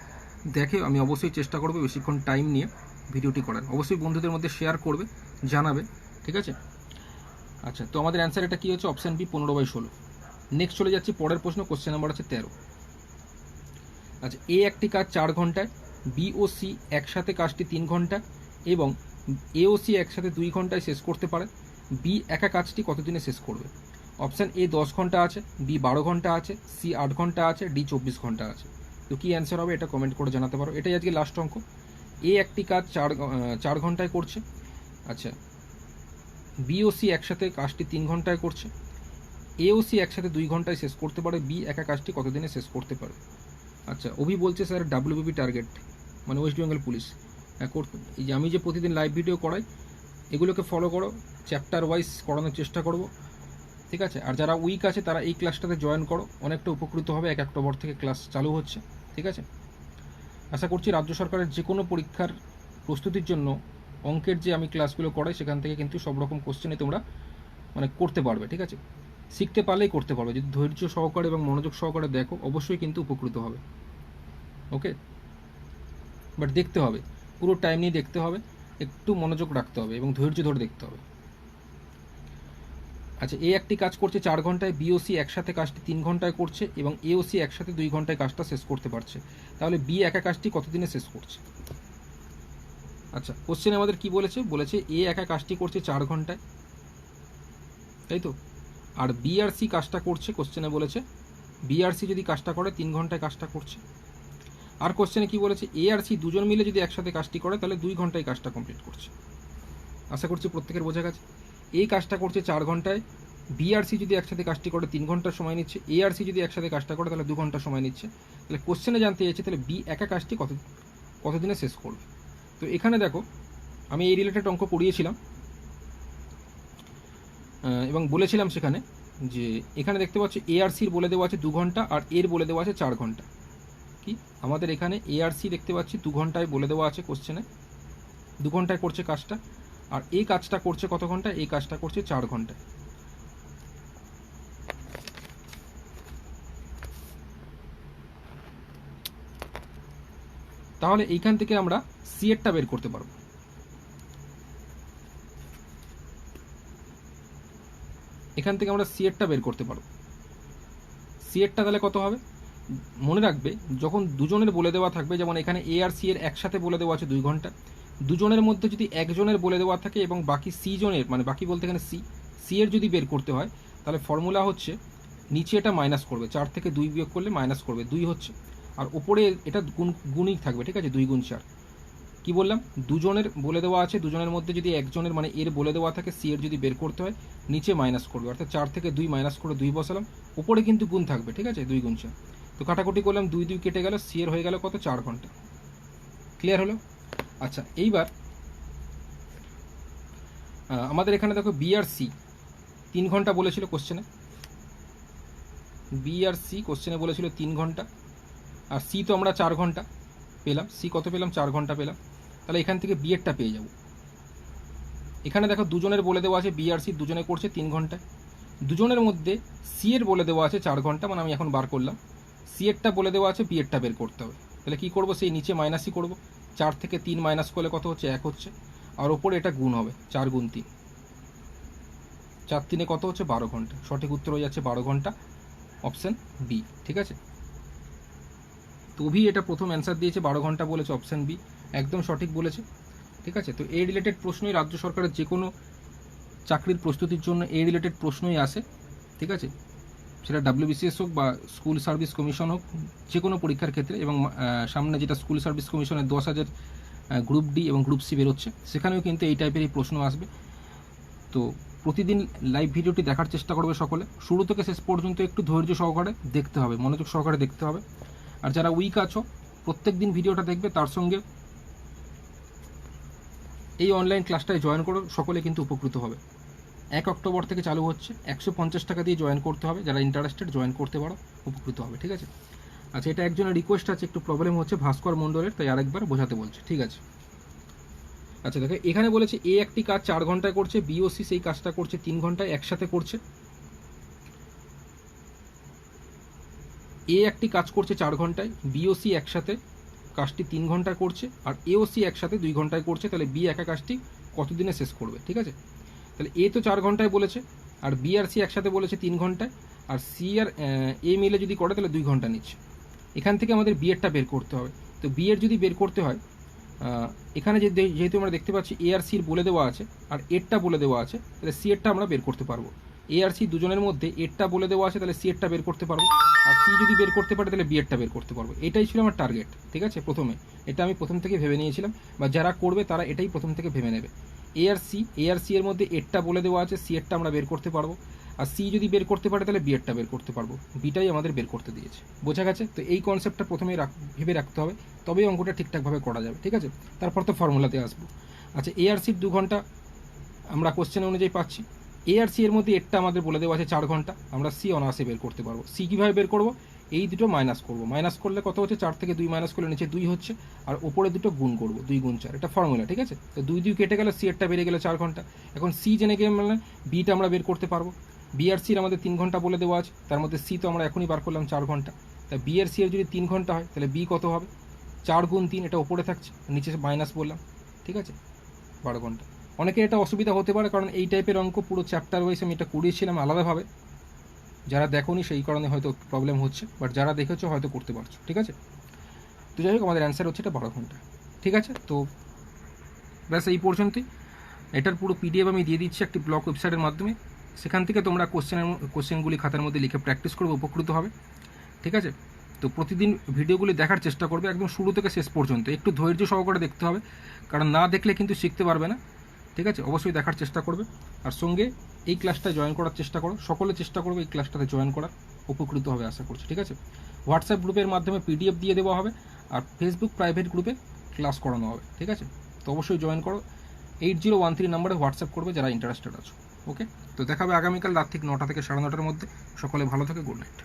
Speaker 1: দেখে, আমি অবশ্যই চেষ্টা করব বেশিক্ষণ টাইম নিয়ে ভিডিওটি করার। অবশ্যই বন্ধুদের মধ্যে শেয়ার করবে, জানাবে। ঠিক আছে, আচ্ছা, তো আমাদের অ্যান্সার এটা কী হচ্ছে? Option B, 15/16। নেক্সট চলে যাচ্ছি পরের প্রশ্ন, কোশ্চেন নাম্বার আছে 13। আচ্ছা, এ একটি কাজ 4 ঘন্টায়, বি ও সি একসাথে কাজটি 3 ঘন্টা এবং এ ও সি একসাথে 2 ঘন্টায় শেষ করতে পারে। বি একা কাজটি কতদিনে শেষ করবে? অপশান এ 10 ঘন্টা আছে, বি 12 ঘন্টা আছে, সি 8 ঘন্টা আছে, ডি 24 ঘন্টা আছে। তো কী অ্যান্সার হবে এটা কমেন্ট করে জানাতে পারো। এটাই আজকে লাস্ট অঙ্ক। এ একটি কাজ 4 ঘন্টায় করছে। আচ্ছা, বি ও সি একসাথে কাজটি 3 ঘন্টায় করছে। এ ও সি একসাথে 2 ঘন্টায় শেষ করতে পারে। বি একা কাজটি কতদিনে শেষ করতে পারে? আচ্ছা, অভি বলছে স্যার WBP টার্গেট, মানে ওয়েস্ট বেঙ্গল পুলিশ। এই যে আমি যে প্রতিদিন লাইভ ভিডিও করাই, এগুলোকে ফলো করো, চ্যাপ্টার ওয়াইজ করানোর চেষ্টা করব। ঠিক আছে, আর যারা উইক আছে তারা এই ক্লাসটাতে জয়েন করো, অনেকটা উপকৃত হবে। 1 অক্টোবর থেকে ক্লাস চালু হচ্ছে। ঠিক আছে, আশা করছি রাজ্য সরকারের যে কোনো পরীক্ষার প্রস্তুতির জন্য অঙ্কের যে আমি ক্লাসগুলো করাই সেখান থেকে কিন্তু সব রকম কোশ্চেনে তোমরা মানে করতে পারবে। ঠিক আছে, শিখতে পারলেই করতে পারবে। যদি ধৈর্য সহকারে এবং মনোযোগ সহকারে দেখো, অবশ্যই কিন্তু উপকৃত হবে। ওকে, বাট দেখতে হবে, পুরো টাইম নিয়ে দেখতে হবে, একটু মনোযোগ রাখতে হবে এবং ধৈর্য ধরে দেখতে হবে। আচ্ছা, এ একটি কাজ করছে 4 ঘন্টায়, বি ও সি একসাথে কাজটি 3 ঘন্টায় করছে এবং এ ও সি একসাথে 2 ঘন্টায় কাজটা শেষ করতে পারছে। তাহলে বি একা কাজটি কতদিনে শেষ করছে? আচ্ছা, কোশ্চেনে আমাদের কি বলেছে? বলেছে এ একা কাজটি করছে 4 ঘন্টায়, তাই তো, আর বি আর সি কাজটা করছে, কোশ্চেনে বলেছে বি আর সি যদি কাজটা করে 3 ঘন্টায় কাজটা করছে। আর কোশ্চেনে কি বলেছে? এ আর সি দুজন মিলে যদি একসাথে কাজটি করে তাহলে 2 ঘন্টায় কাজটা কমপ্লিট করছে। আশা করছি প্রত্যেকের বোঝা গেছে। এই কাজটা করছে 4 ঘন্টায়, বি আর সি যদি একসাথে কাজটি করে 3 ঘন্টার সময় নিচ্ছে, এ আর সি যদি একসাথে কাজটা করে তাহলে 2 ঘন্টা সময় নিচ্ছে। তাহলে কোশ্চেনে জানতে চাইছে তাহলে বি একা কাজটি কতদিনে শেষ করবে। তো এখানে দেখো, আমি এই রিলেটেড অঙ্ক করিয়েছিলাম এবং বলেছিলাম সেখানে যে এখানে দেখতে পাচ্ছি এ আর সির বলে দেওয়া আছে 2 ঘন্টা আর এর বলে দেওয়া আছে 4 ঘন্টা। কি আমাদের এখানে এ আর সি দেখতে পাচ্ছি 2 ঘন্টায় বলে দেওয়া আছে, কোশ্চেনে 2 ঘন্টায় করছে কাজটা, আর এই কাজটা করছে কত ঘন্টা? এই কাজটা করছে 4 ঘন্টায়। তাহলে এইখান থেকে আমরা সি এরটা বের করতে পারবো। এখান থেকে আমরা সি এরটা বের করতে পারবো। সি এরটা তাহলে কত হবে? মনে রাখবে, যখন দুজনের বলে দেওয়া থাকবে, যেমন এখানে এ আর সি এর একসাথে বলে দেওয়া আছে 2 ঘন্টা, দুজনের মধ্যে যদি একজনের বলে দেওয়া থাকে এবং বাকি সি জনের, মানে বাকি বলতে এখানে সি এর যদি বের করতে হয় তাহলে ফর্মুলা হচ্ছে নিচে এটা মাইনাস করবে, 4 থেকে 2 বিয়োগ করলে মাইনাস করবে, 2 হচ্ছে, আর ওপরে এটা গুণই থাকবে। ঠিক আছে, 2 গুণ 4। কি বললাম? দুজনের বলে দেওয়া আছে, দুজনের মধ্যে যদি একজনের মানে এর বলে দেওয়া থাকে, সি এর যদি বের করতে হয় নিচে মাইনাস করবে, অর্থাৎ 4 থেকে 2 মাইনাস করে 2 বসালাম, উপরে কিন্তু গুণ থাকবে। ঠিক আছে, 2 গুণ 4। তো কাটাকুটি করলাম, 2 2 কেটে গেল, সি এর হয়ে গেল কত? 4 ঘন্টা। ক্লিয়ার হলো? আচ্ছা, এইবার আমাদের এখানে দেখো বি আর সি 3 ঘন্টা বলেছিল কোশ্চেনে, বি আর সি কোশ্চেনে বলেছিল 3 ঘন্টা, আর সি তো আমরা 4 ঘন্টা পেলাম। সি কত পেলাম? 4 ঘন্টা পেলাম। তাহলে এখান থেকে বি এরটা পেয়ে যাব। এখানে দেখো দুজনের বলে দেওয়া আছে, বি আর সি দুজনে করছে 3 ঘন্টায়, দুজনের মধ্যে সি এর বলে দেওয়া আছে 4 ঘন্টা, মানে আমি এখন বার করলাম, সি এরটা বলে দেওয়া আছে, বি এরটা বের করতে হবে। তাহলে কী করবো? সেই নিচে মাইনাসই করবো, 4 থেকে 3 মাইনাস করলে কত হচ্ছে? 1 হচ্ছে, আর ওপরে এটা গুণ হবে, 4 গুণ 3, 4 3 কত হচ্ছে? 12 ঘন্টা। সঠিক উত্তর হয়ে যাচ্ছে 12 ঘন্টা, অপশান বি। ঠিক আছে, তো অভি এটা প্রথম অ্যান্সার দিয়েছে, 12 ঘন্টা বলেছে, অপশান বি একদম সঠিক বলেছে। ঠিক আছে, তো এই রিলেটেড প্রশ্নই রাজ্য সরকারের যে কোনো চাকরির প্রস্তুতির জন্য এই রিলেটেড প্রশ্নই আসে, ঠিক আছে, সেটা WBCS হোক বা স্কুল সার্ভিস কমিশন হোক, যে কোনো পরীক্ষার ক্ষেত্রে। এবং সামনে যেটা স্কুল সার্ভিস কমিশনের 10,000 গ্রুপ ডি এবং গ্রুপ সি বেরোচ্ছে, সেখানেও কিন্তু এই টাইপেরই প্রশ্ন আসবে। তো প্রতিদিন লাইভ ভিডিওটি দেখার চেষ্টা করবে সকলে, শুরু থেকে শেষ পর্যন্ত একটু ধৈর্য সহকারে দেখতে হবে, মনোযোগ সহকারে দেখতে হবে। আর যারা উইক আছো প্রত্যেক দিন ভিডিওটা দেখবে, তার সঙ্গে এই অনলাইন ক্লাসটায় জয়েন করো, সকলে কিন্তু উপকৃত হবে। 1 অক্টোবর থেকে চালু হচ্ছে, 150 টাকা দিয়ে জয়েন করতে হবে, যারা ইন্টারেস্টেড জয়েন করতে পারো, উপকৃত হবে, ঠিক আছে। আচ্ছা, এটা একজনের রিকোয়েস্ট আছে, একটু প্রবলেম হচ্ছে ভাস্কর মণ্ডলের, তাই আরেকবার বোঝাতে বলছে, ঠিক আছে। আচ্ছা দেখো, এখানে বলেছে এ একটি কাজ 4 ঘন্টায় করছে, বিওসি সেই কাজটা করছে 3 ঘন্টায়, একসাথে করছে। এ একটি কাজ করছে 4 ঘন্টায়, বিওসি একসাথে কাজটি 3 ঘন্টায় করছে, আর এওসি একসাথে 2 ঘন্টায় করছে। তাহলে বি একা কাজটি কতদিনে শেষ করবে, ঠিক আছে। তাহলে এ তো 4 ঘন্টায় বলেছে, আর বি আর সি একসাথে বলেছে 3 ঘন্টায়, আর সি আর এ মিলে যদি করে তাহলে 2 ঘন্টা নিচ্ছে। এখান থেকে আমাদের বি এরটা বের করতে হবে। তো বি এর যদি বের করতে হয়, এখানে যেহেতু আমরা দেখতে পাচ্ছি এ আর সির বলে দেওয়া আছে আর এরটা বলে দেওয়া আছে, তাহলে সি এরটা আমরা বের করতে পারবো। এ আর সি দুজনের মধ্যে এরটা বলে দেওয়া আছে, তাহলে সি এরটা বের করতে পারবো। আর সি যদি বের করতে পারে তাহলে বি এরটা বের করতে পারবো। এটাই ছিল আমার টার্গেট, ঠিক আছে। প্রথমে এটা আমি প্রথম থেকে ভেবে নিয়েছিলাম, বা যারা করবে তারা এটাই প্রথম থেকে ভেবে নেবে। এ আর সি এর মধ্যে এরটা বলে দেওয়া আছে, সি এরটা আমরা বের করতে পারবো। আর সি যদি বের করতে পারে তাহলে বি এরটা বের করতে পারবো। বিটাই আমাদের বের করতে দিয়েছে, বোঝা গেছে। তো এই কনসেপ্টটা প্রথমে ভেবে রাখতে হবে, তবেই অঙ্কটা ঠিকঠাকভাবে করা যাবে, ঠিক আছে। তারপর তো ফর্মুলাতে আসবো। আচ্ছা, এ আর সির 2 ঘন্টা আমরা কোশ্চেন অনুযায়ী পাচ্ছি। এ আর সি এর মধ্যে এরটা আমাদের বলে দেওয়া আছে 4 ঘন্টা, আমরা সি অনায়াসে বের করতে পারবো। সি কীভাবে বের করবো, এই দুটো মাইনাস করবো, মাইনাস করলে কত হচ্ছে, 4 থেকে 2 মাইনাস করলে নিচে 2 হচ্ছে, আর ওপরে দুটো গুণ করবো, 2 গুণ 4, এটা ফর্মুলা, ঠিক আছে। তো 2 কেটে গেলে সি এরটা বেড়ে গেলে 4 ঘন্টা। এখন সি জেনে গিয়ে মানে বিটা আমরা বের করতে পারবো। বি আর সির আমাদের 3 ঘন্টা বলে দেওয়া আছে, তার মধ্যে সি তো আমরা এখনই বার করলাম 4 ঘন্টা। তা বি আর সি এর যদি 3 ঘন্টা হয় তাহলে বি কত হবে, 4 গুণ 3, এটা ওপরে থাকছে, নিচে মাইনাস বললাম, ঠিক আছে, 12 ঘন্টা। অনেকে এটা অসুবিধা হতে পারে, কারণ এই টাইপের অঙ্ক পুরো চ্যাপ্টার ওয়াইজ আমি এটা করিয়েছিলাম আলাদাভাবে। যারা দেখোনি সেই কারণে হয়তো প্রবলেম হচ্ছে, বাট যারা দেখেছো হয়তো করতে পারছো, ঠিক আছে। তো যাই হোক, আমাদের অ্যান্সার হচ্ছে এটা 12 ঘন্টা, ঠিক আছে। তো ব্যাস এই পর্যন্তই। এটার পুরো পিডিএফ আমি দিয়ে দিচ্ছি একটি ব্লগ ওয়েবসাইটের মাধ্যমে, সেখান থেকে তোমরা কোশ্চেনগুলি খাতার মধ্যে লিখে প্র্যাকটিস করবে, উপকৃত হবে, ঠিক আছে। তো প্রতিদিন ভিডিওগুলি দেখার চেষ্টা করবে, একদম শুরু থেকে শেষ পর্যন্ত একটু ধৈর্য সহকারে দেখতে হবে, কারণ না দেখলে কিন্তু শিখতে পারবে না, ঠিক আছে। অবশ্যই দেখার চেষ্টা করবে, আর সঙ্গে এই ক্লাসটা জয়েন করার চেষ্টা করো, সকলে চেষ্টা করবে এই ক্লাসটাতে জয়েন করার, উপকৃত হবে আশা করছি, ঠিক আছে। হোয়াটসঅ্যাপ গ্রুপের মাধ্যমে পিডিএফ দিয়ে দেওয়া হবে, আর ফেসবুক প্রাইভেট গ্রুপে ক্লাস করানো হবে, ঠিক আছে। তো অবশ্যই জয়েন করো। 8013 নম্বরে হোয়াটসঅ্যাপ করবে যারা ইন্টারেস্টেড আছো, ওকে। তো দেখাবে আগামীকাল রাত ঠিক 9টা থেকে 9:30টার মধ্যে। সকলে ভালো থাকে, গুড নাইট।